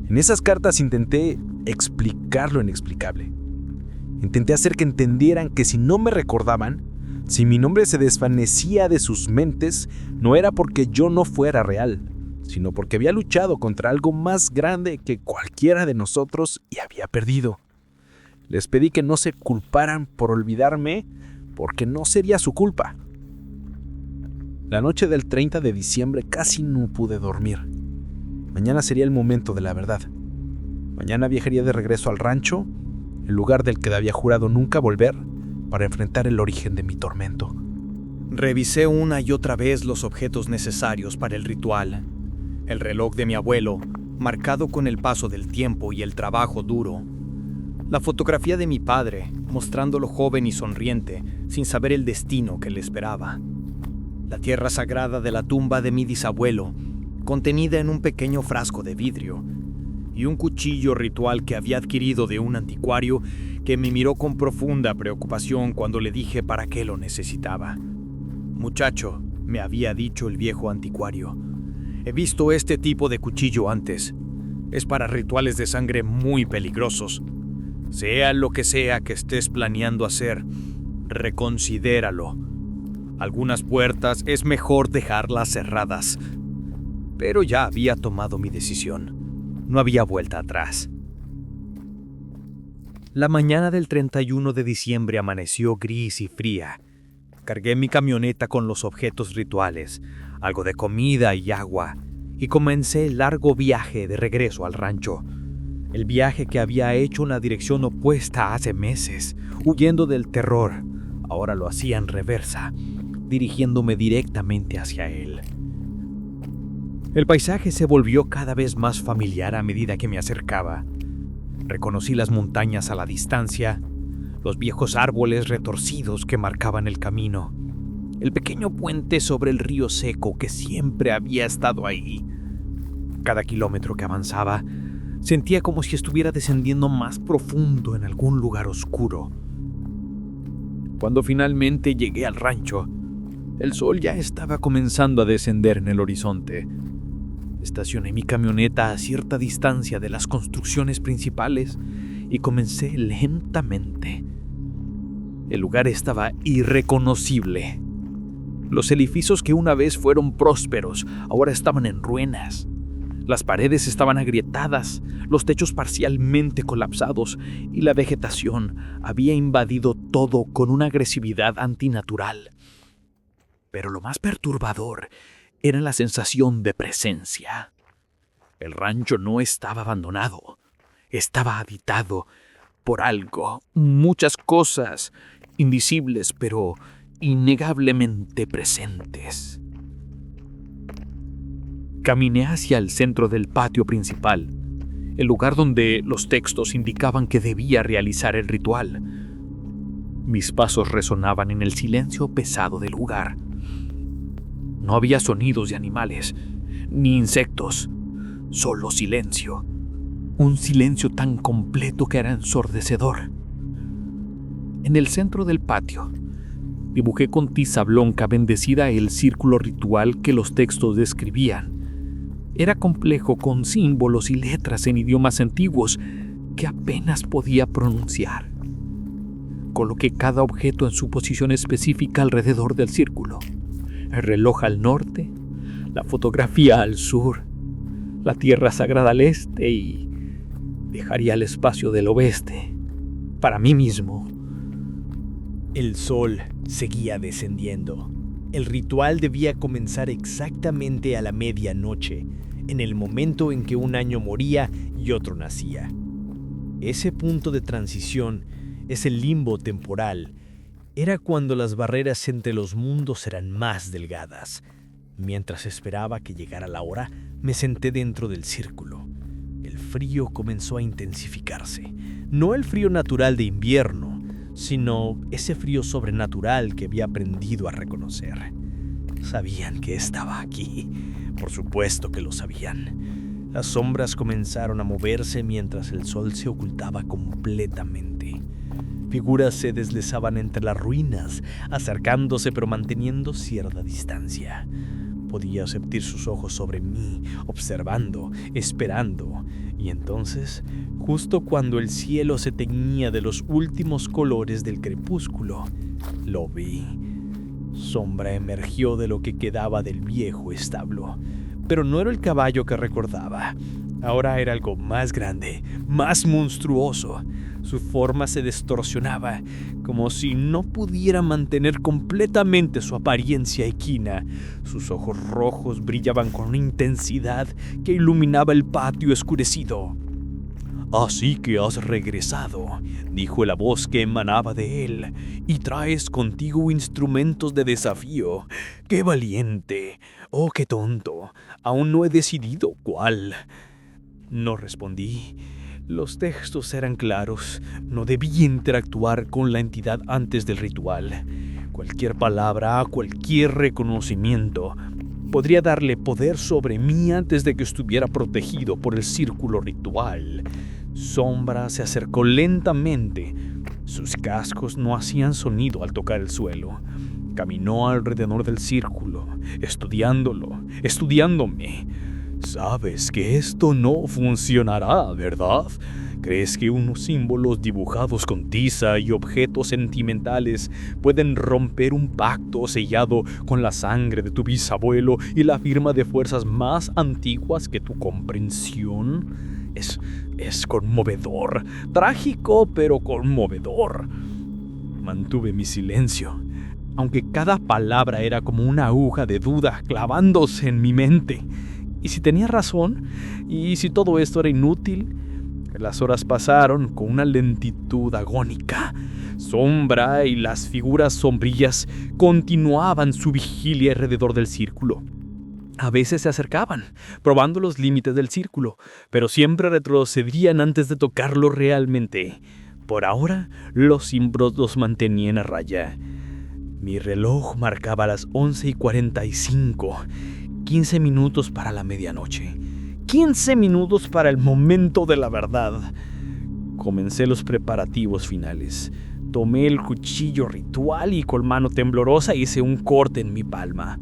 En esas cartas intenté explicar lo inexplicable. Intenté hacer que entendieran que si no me recordaban, Si mi nombre se desvanecía de sus mentes, no era porque yo no fuera real, sino porque había luchado contra algo más grande que cualquiera de nosotros y había perdido. Les pedí que no se culparan por olvidarme, porque no sería su culpa. La noche del 30 de diciembre casi no pude dormir. Mañana sería el momento de la verdad. Mañana viajaría de regreso al rancho, el lugar del que había jurado nunca volver, para enfrentar el origen de mi tormento. Revisé una y otra vez los objetos necesarios para el ritual. El reloj de mi abuelo, marcado con el paso del tiempo y el trabajo duro. La fotografía de mi padre, mostrándolo joven y sonriente, sin saber el destino que le esperaba. La tierra sagrada de la tumba de mi bisabuelo, contenida en un pequeño frasco de vidrio, y un cuchillo ritual que había adquirido de un anticuario que me miró con profunda preocupación cuando le dije para qué lo necesitaba. «Muchacho», me había dicho el viejo anticuario, «he visto este tipo de cuchillo antes. Es para rituales de sangre muy peligrosos. Sea lo que sea que estés planeando hacer, reconsidéralo. Algunas puertas es mejor dejarlas cerradas». Pero ya había tomado mi decisión. No había vuelta atrás. La mañana del 31 de diciembre amaneció gris y fría. Cargué mi camioneta con los objetos rituales, algo de comida y agua, y comencé el largo viaje de regreso al rancho. El viaje que había hecho en la dirección opuesta hace meses, huyendo del terror. Ahora lo hacía en reversa, dirigiéndome directamente hacia él. El paisaje se volvió cada vez más familiar a medida que me acercaba. Reconocí las montañas a la distancia, los viejos árboles retorcidos que marcaban el camino, el pequeño puente sobre el río seco que siempre había estado ahí. Cada kilómetro que avanzaba, sentía como si estuviera descendiendo más profundo en algún lugar oscuro. Cuando finalmente llegué al rancho, el sol ya estaba comenzando a descender en el horizonte. Estacioné mi camioneta a cierta distancia de las construcciones principales y comencé lentamente. El lugar estaba irreconocible. Los edificios que una vez fueron prósperos ahora estaban en ruinas. Las paredes estaban agrietadas, los techos parcialmente colapsados y la vegetación había invadido todo con una agresividad antinatural. Pero lo más perturbador era la sensación de presencia. El rancho no estaba abandonado, estaba habitado por algo, muchas cosas, invisibles pero innegablemente presentes. Caminé hacia el centro del patio principal, el lugar donde los textos indicaban que debía realizar el ritual. Mis pasos resonaban en el silencio pesado del lugar. No había sonidos de animales, ni insectos, solo silencio. Un silencio tan completo que era ensordecedor. En el centro del patio, dibujé con tiza blanca bendecida el círculo ritual que los textos describían. Era complejo, con símbolos y letras en idiomas antiguos que apenas podía pronunciar. Coloqué cada objeto en su posición específica alrededor del círculo. El reloj al norte, la fotografía al sur, la tierra sagrada al este y dejaría el espacio del oeste para mí mismo. El sol seguía descendiendo. El ritual debía comenzar exactamente a la medianoche, en el momento en que un año moría y otro nacía. Ese punto de transición, ese limbo temporal, era cuando las barreras entre los mundos eran más delgadas. Mientras esperaba que llegara la hora, me senté dentro del círculo. El frío comenzó a intensificarse. No el frío natural de invierno, sino ese frío sobrenatural que había aprendido a reconocer. Sabían que estaba aquí. Por supuesto que lo sabían. Las sombras comenzaron a moverse mientras el sol se ocultaba completamente. Figuras se deslizaban entre las ruinas, acercándose pero manteniendo cierta distancia. Podía sentir sus ojos sobre mí, observando, esperando. Y entonces, justo cuando el cielo se teñía de los últimos colores del crepúsculo, lo vi. Sombra emergió de lo que quedaba del viejo establo, pero no era el caballo que recordaba. Ahora era algo más grande, más monstruoso. Su forma se distorsionaba, como si no pudiera mantener completamente su apariencia equina. Sus ojos rojos brillaban con una intensidad que iluminaba el patio oscurecido. «Así que has regresado», dijo la voz que emanaba de él, «y traes contigo instrumentos de desafío. ¡Qué valiente! ¡Oh, qué tonto! Aún no he decidido cuál». No respondí. Los textos eran claros. No debía interactuar con la entidad antes del ritual. Cualquier palabra, cualquier reconocimiento podría darle poder sobre mí antes de que estuviera protegido por el círculo ritual. Sombra se acercó lentamente. Sus cascos no hacían sonido al tocar el suelo. Caminó alrededor del círculo, estudiándome. Sabes que esto no funcionará, ¿verdad? ¿Crees que unos símbolos dibujados con tiza y objetos sentimentales pueden romper un pacto sellado con la sangre de tu bisabuelo y la firma de fuerzas más antiguas que tu comprensión? Es conmovedor, trágico pero conmovedor. Mantuve mi silencio, aunque cada palabra era como una aguja de duda clavándose en mi mente. ¿Y si tenía razón? ¿Y si todo esto era inútil? Las horas pasaron con una lentitud agónica. Sombra y las figuras sombrías continuaban su vigilia alrededor del círculo. A veces se acercaban, probando los límites del círculo, pero siempre retrocedían antes de tocarlo realmente. Por ahora, los símbolos los mantenían a raya. Mi reloj marcaba las 11:45. 15 minutos para la medianoche. 15 minutos para el momento de la verdad. Comencé los preparativos finales. Tomé el cuchillo ritual y con mano temblorosa hice un corte en mi palma.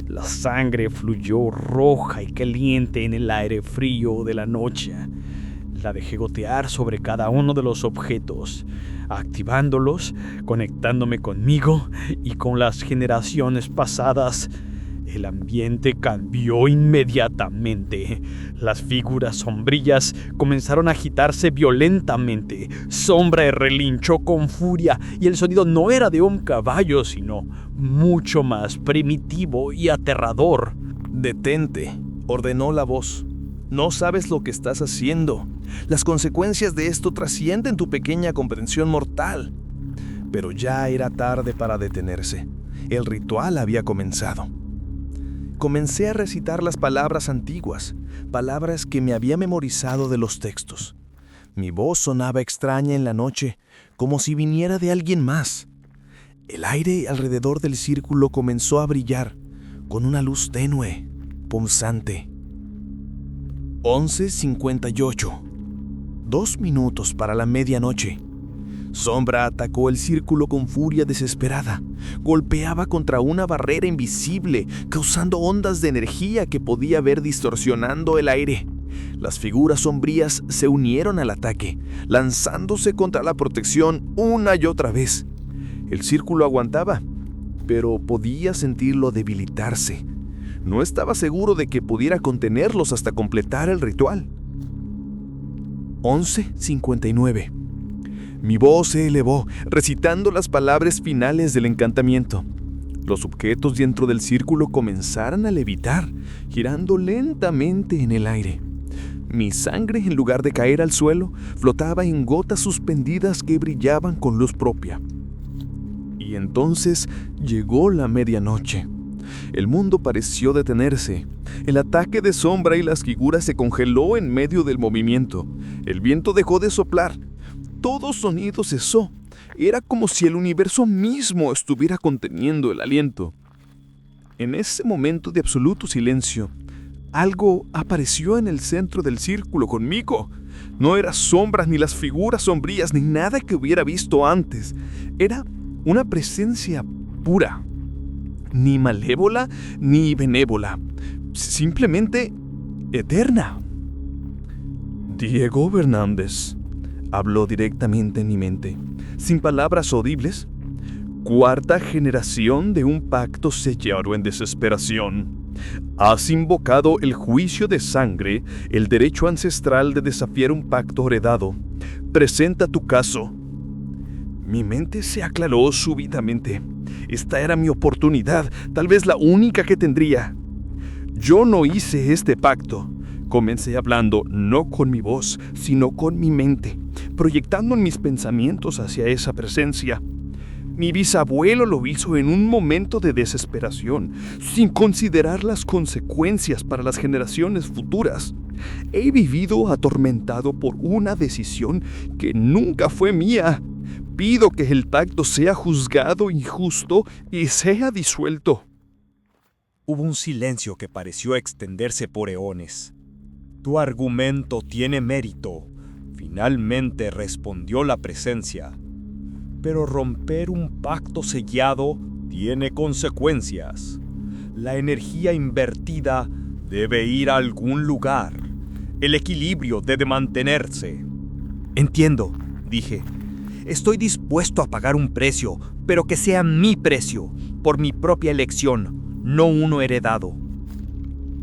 La sangre fluyó roja y caliente en el aire frío de la noche. La dejé gotear sobre cada uno de los objetos, activándolos, conectándome conmigo y con las generaciones pasadas. El ambiente cambió inmediatamente. Las figuras sombrías comenzaron a agitarse violentamente. Sombra relinchó con furia y el sonido no era de un caballo, sino mucho más primitivo y aterrador. «Detente», ordenó la voz. «No sabes lo que estás haciendo. Las consecuencias de esto trascienden tu pequeña comprensión mortal». Pero ya era tarde para detenerse. El ritual había comenzado. Comencé a recitar las palabras antiguas, palabras que me había memorizado de los textos. Mi voz sonaba extraña en la noche, como si viniera de alguien más. El aire alrededor del círculo comenzó a brillar, con una luz tenue, punzante. 11:58. 2 minutos para la medianoche. Sombra atacó el círculo con furia desesperada. Golpeaba contra una barrera invisible, causando ondas de energía que podía ver distorsionando el aire. Las figuras sombrías se unieron al ataque, lanzándose contra la protección una y otra vez. El círculo aguantaba, pero podía sentirlo debilitarse. No estaba seguro de que pudiera contenerlos hasta completar el ritual. 11:59. Mi voz se elevó, recitando las palabras finales del encantamiento. Los objetos dentro del círculo comenzaron a levitar, girando lentamente en el aire. Mi sangre, en lugar de caer al suelo, flotaba en gotas suspendidas que brillaban con luz propia. Y entonces llegó la medianoche. El mundo pareció detenerse. El ataque de Sombra y las figuras se congeló en medio del movimiento. El viento dejó de soplar. Todo sonido cesó. Era como si el universo mismo estuviera conteniendo el aliento. En ese momento de absoluto silencio, algo apareció en el centro del círculo conmigo. No eran sombras ni las figuras sombrías ni nada que hubiera visto antes. Era una presencia pura. Ni malévola ni benévola. Simplemente eterna. Diego Bernández habló directamente en mi mente, sin palabras audibles. cuarta generación de un pacto sellado en desesperación. Has invocado el juicio de sangre, el derecho ancestral de desafiar un pacto heredado. Presenta tu caso. Mi mente se aclaró súbitamente. Esta era mi oportunidad, tal vez la única que tendría. Yo no hice este pacto. Comencé hablando no con mi voz, sino con mi mente, proyectando mis pensamientos hacia esa presencia. Mi bisabuelo lo hizo en un momento de desesperación, sin considerar las consecuencias para las generaciones futuras. He vivido atormentado por una decisión que nunca fue mía. Pido que el pacto sea juzgado injusto y sea disuelto. Hubo un silencio que pareció extenderse por eones. Tu argumento tiene mérito, finalmente respondió la presencia. Pero romper un pacto sellado tiene consecuencias. La energía invertida debe ir a algún lugar. El equilibrio debe mantenerse. Entiendo, dije. Estoy dispuesto a pagar un precio, pero que sea mi precio, por mi propia elección, no uno heredado.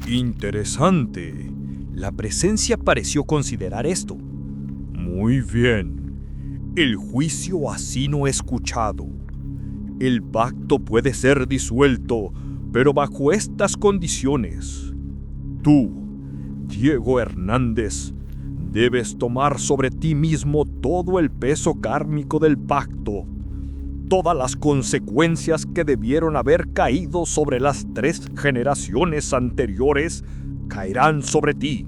Interesante. La presencia pareció considerar esto. Muy bien. El juicio así no escuchado. El pacto puede ser disuelto, pero bajo estas condiciones. Tú, Diego Hernández, debes tomar sobre ti mismo todo el peso kármico del pacto. Todas las consecuencias que debieron haber caído sobre las 3 generaciones anteriores caerán sobre ti.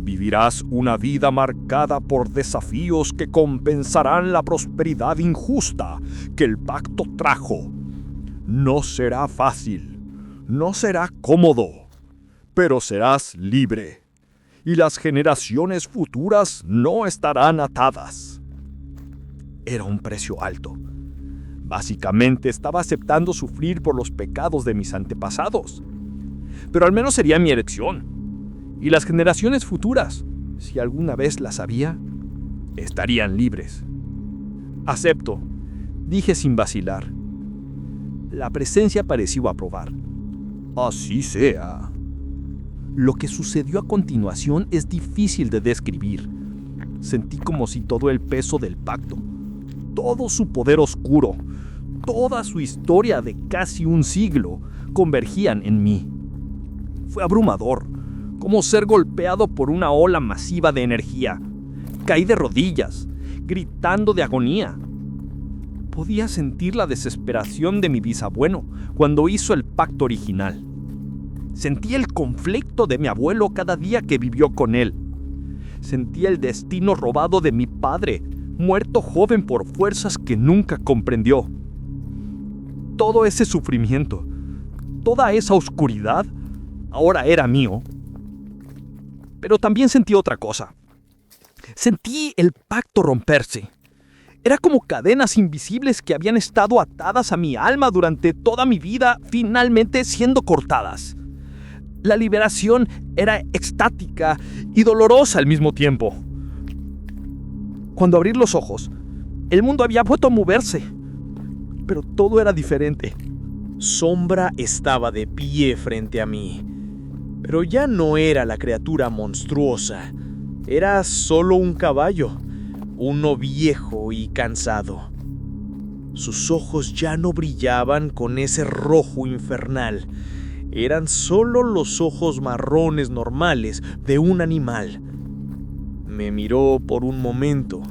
Vivirás una vida marcada por desafíos que compensarán la prosperidad injusta que el pacto trajo. No será fácil, no será cómodo, pero serás libre, y las generaciones futuras no estarán atadas. Era un precio alto. Básicamente estaba aceptando sufrir por los pecados de mis antepasados. Pero al menos sería mi elección. Y las generaciones futuras, si alguna vez las había, estarían libres. Acepto, dije sin vacilar. La presencia pareció aprobar. Así sea. Lo que sucedió a continuación es difícil de describir. Sentí como si todo el peso del pacto, todo su poder oscuro, toda su historia de casi un siglo, convergían en mí. Fue abrumador, como ser golpeado por una ola masiva de energía. Caí de rodillas, gritando de agonía. Podía sentir la desesperación de mi bisabuelo cuando hizo el pacto original. Sentía el conflicto de mi abuelo cada día que vivió con él. Sentía el destino robado de mi padre, muerto joven por fuerzas que nunca comprendió. Todo ese sufrimiento, toda esa oscuridad, ahora era mío. Pero también sentí otra cosa. Sentí el pacto romperse. Era como cadenas invisibles que habían estado atadas a mi alma durante toda mi vida, finalmente siendo cortadas. La liberación era extática y dolorosa al mismo tiempo. Cuando abrí los ojos, el mundo había vuelto a moverse, pero todo era diferente. Sombra estaba de pie frente a mí, pero ya no era la criatura monstruosa. Era solo un caballo, uno viejo y cansado. Sus ojos ya no brillaban con ese rojo infernal. Eran solo los ojos marrones normales de un animal. Me miró por un momento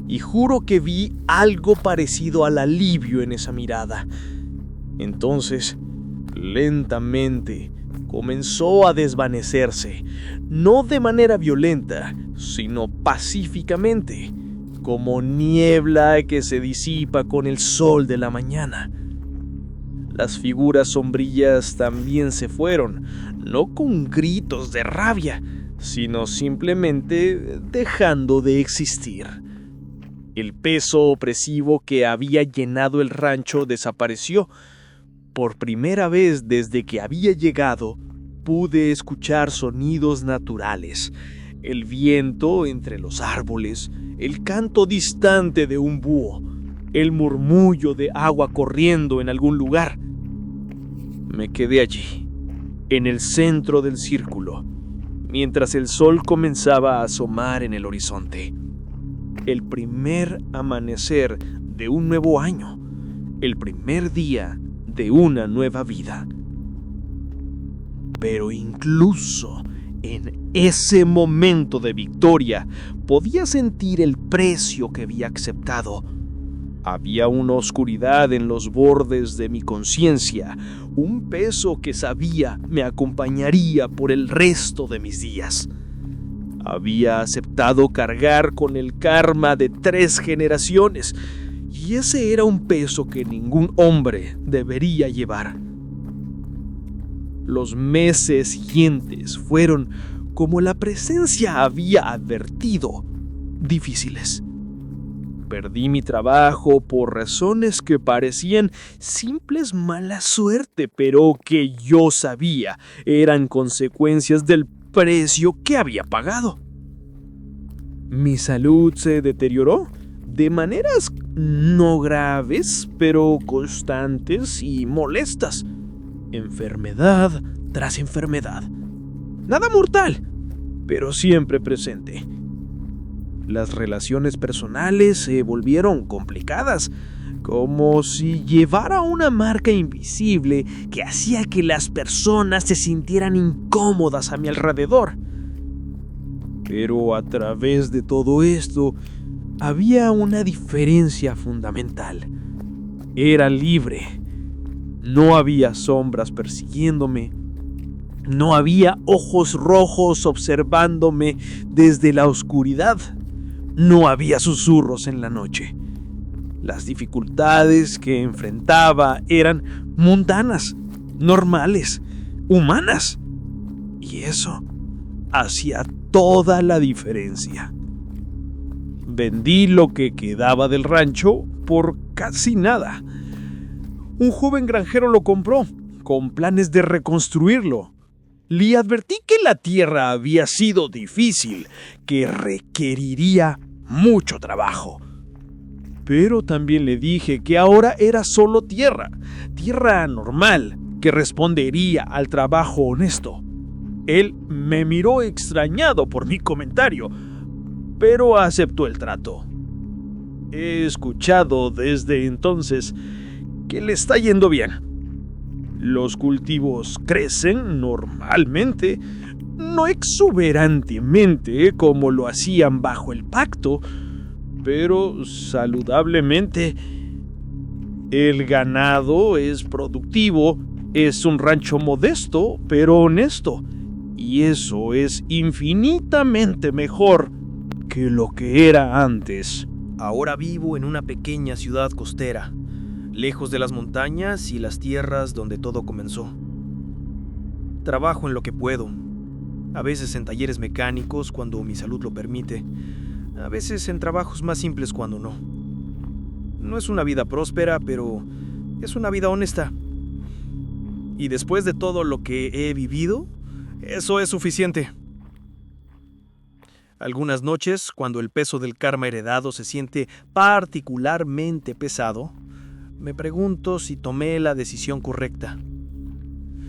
y juro que vi algo parecido al alivio en esa mirada. Entonces, lentamente, comenzó a desvanecerse, no de manera violenta, sino pacíficamente, como niebla que se disipa con el sol de la mañana. Las figuras sombrías también se fueron, no con gritos de rabia, sino simplemente dejando de existir. El peso opresivo que había llenado el rancho desapareció. Por primera vez desde que había llegado, pude escuchar sonidos naturales. El viento entre los árboles, el canto distante de un búho. el murmullo de agua corriendo en algún lugar. Me quedé allí, en el centro del círculo, mientras el sol comenzaba a asomar en el horizonte. El primer amanecer de un nuevo año, el primer día de una nueva vida. Pero incluso en ese momento de victoria, podía sentir el precio que había aceptado. Había una oscuridad en los bordes de mi conciencia, un peso que sabía me acompañaría por el resto de mis días. Había aceptado cargar con el karma de 3 generaciones, y ese era un peso que ningún hombre debería llevar. Los meses siguientes fueron, como la presencia había advertido, difíciles. Perdí mi trabajo por razones que parecían simples mala suerte, pero que yo sabía eran consecuencias del precio que había pagado. Mi salud se deterioró de maneras no graves, pero constantes y molestas. Enfermedad tras enfermedad. Nada mortal, pero siempre presente. Las relaciones personales se volvieron complicadas, como si llevara una marca invisible que hacía que las personas se sintieran incómodas a mi alrededor. Pero a través de todo esto, había una diferencia fundamental. Era libre. No había sombras persiguiéndome. No había ojos rojos observándome desde la oscuridad. No había susurros en la noche. Las dificultades que enfrentaba eran mundanas, normales, humanas. Y eso hacía toda la diferencia. Vendí lo que quedaba del rancho por casi nada. Un joven granjero lo compró, con planes de reconstruirlo. Le advertí que la tierra había sido difícil, que requeriría mucho trabajo. Pero también le dije que ahora era solo tierra normal, que respondería al trabajo honesto. Él me miró extrañado por mi comentario, pero aceptó el trato. He escuchado desde entonces que le está yendo bien. Los cultivos crecen normalmente, no exuberantemente como lo hacían bajo el pacto, pero saludablemente. El ganado es productivo, es un rancho modesto, pero honesto, y eso es infinitamente mejor que lo que era antes. Ahora vivo en una pequeña ciudad costera, lejos de las montañas y las tierras donde todo comenzó. Trabajo en lo que puedo, a veces en talleres mecánicos cuando mi salud lo permite, a veces en trabajos más simples cuando no. No es una vida próspera, pero es una vida honesta. Y después de todo lo que he vivido, eso es suficiente. Algunas noches, cuando el peso del karma heredado se siente particularmente pesado, me pregunto si tomé la decisión correcta.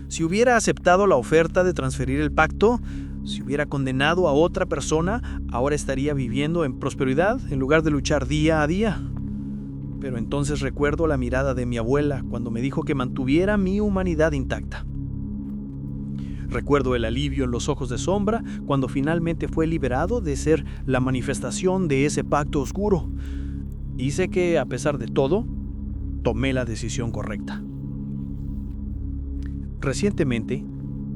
Si hubiera aceptado la oferta de transferir el pacto, si hubiera condenado a otra persona, ahora estaría viviendo en prosperidad en lugar de luchar día a día. Pero entonces recuerdo la mirada de mi abuela cuando me dijo que mantuviera mi humanidad intacta. Recuerdo el alivio en los ojos de Sombra cuando finalmente fue liberado de ser la manifestación de ese pacto oscuro. Y sé que, a pesar de todo, tomé la decisión correcta. Recientemente,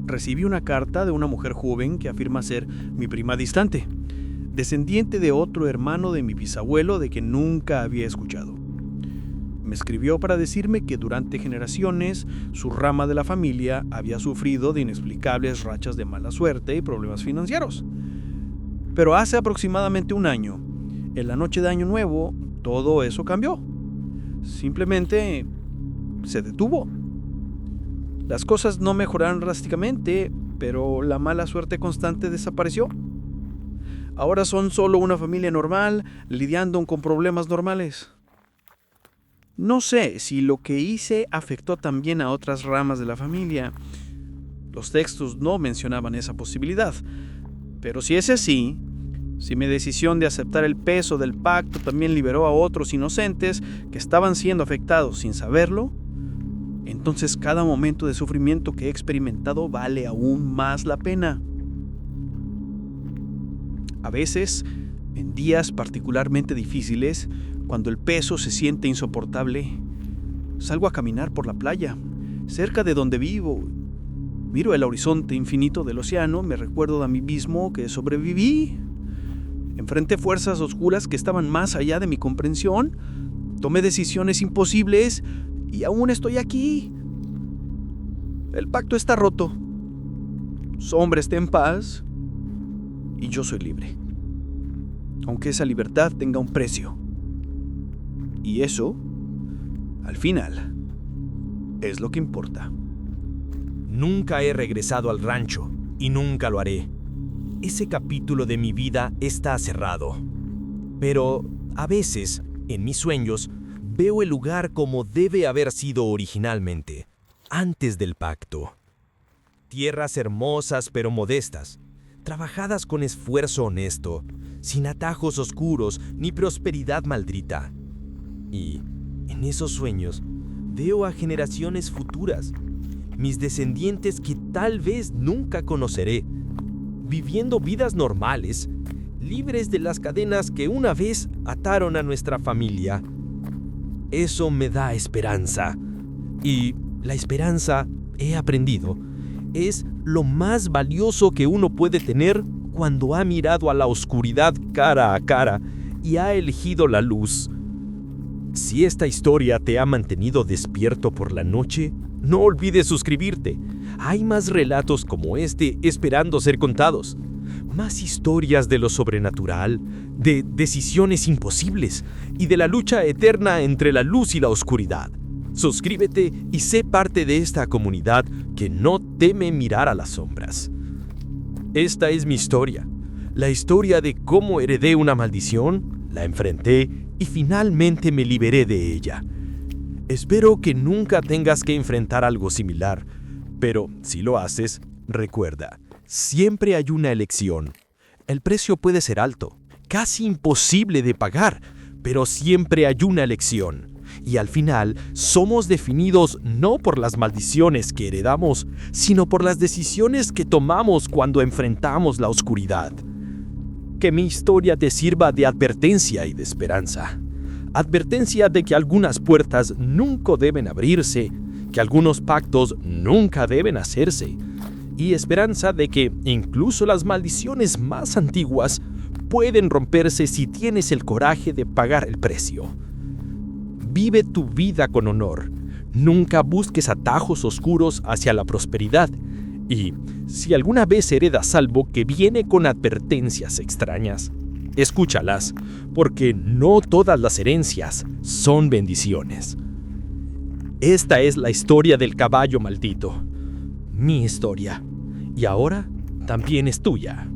recibí una carta de una mujer joven que afirma ser mi prima distante, descendiente de otro hermano de mi bisabuelo de que nunca había escuchado. Me escribió para decirme que durante generaciones su rama de la familia había sufrido de inexplicables rachas de mala suerte y problemas financieros. Pero hace aproximadamente un año, en la noche de Año Nuevo, todo eso cambió. Simplemente se detuvo. Las cosas no mejoraron drásticamente, pero la mala suerte constante desapareció. Ahora son solo una familia normal, lidiando con problemas normales. No sé si lo que hice afectó también a otras ramas de la familia. Los textos no mencionaban esa posibilidad. Pero si es así, si mi decisión de aceptar el peso del pacto también liberó a otros inocentes que estaban siendo afectados sin saberlo, entonces cada momento de sufrimiento que he experimentado vale aún más la pena. A veces, en días particularmente difíciles, cuando el peso se siente insoportable, salgo a caminar por la playa, cerca de donde vivo. Miro el horizonte infinito del océano, me recuerdo a mí mismo que sobreviví. Enfrenté fuerzas oscuras que estaban más allá de mi comprensión, tomé decisiones imposibles y aún estoy aquí. El pacto está roto. Sombra está en paz y yo soy libre. Aunque esa libertad tenga un precio. Y eso, al final, es lo que importa. Nunca he regresado al rancho y nunca lo haré. Ese capítulo de mi vida está cerrado. Pero a veces, en mis sueños, veo el lugar como debe haber sido originalmente, antes del pacto. Tierras hermosas pero modestas, trabajadas con esfuerzo honesto, sin atajos oscuros ni prosperidad maldita. Y en esos sueños veo a generaciones futuras, mis descendientes que tal vez nunca conoceré, viviendo vidas normales, libres de las cadenas que una vez ataron a nuestra familia. Eso me da esperanza. Y la esperanza, he aprendido, es lo más valioso que uno puede tener cuando ha mirado a la oscuridad cara a cara y ha elegido la luz. Si esta historia te ha mantenido despierto por la noche, no olvides suscribirte. Hay más relatos como este esperando ser contados. Más historias de lo sobrenatural, de decisiones imposibles y de la lucha eterna entre la luz y la oscuridad. Suscríbete y sé parte de esta comunidad que no teme mirar a las sombras. Esta es mi historia, la historia de cómo heredé una maldición, la enfrenté y finalmente me liberé de ella. Espero que nunca tengas que enfrentar algo similar, pero si lo haces, recuerda, siempre hay una elección. El precio puede ser alto, casi imposible de pagar, pero siempre hay una elección. Y al final, somos definidos no por las maldiciones que heredamos, sino por las decisiones que tomamos cuando enfrentamos la oscuridad. Que mi historia te sirva de advertencia y de esperanza. Advertencia de que algunas puertas nunca deben abrirse, que algunos pactos nunca deben hacerse. Y esperanza de que incluso las maldiciones más antiguas pueden romperse si tienes el coraje de pagar el precio. Vive tu vida con honor. Nunca busques atajos oscuros hacia la prosperidad. Y si alguna vez heredas algo que viene con advertencias extrañas, escúchalas, porque no todas las herencias son bendiciones. Esta es la historia del caballo maldito. Mi historia. Y ahora también es tuya.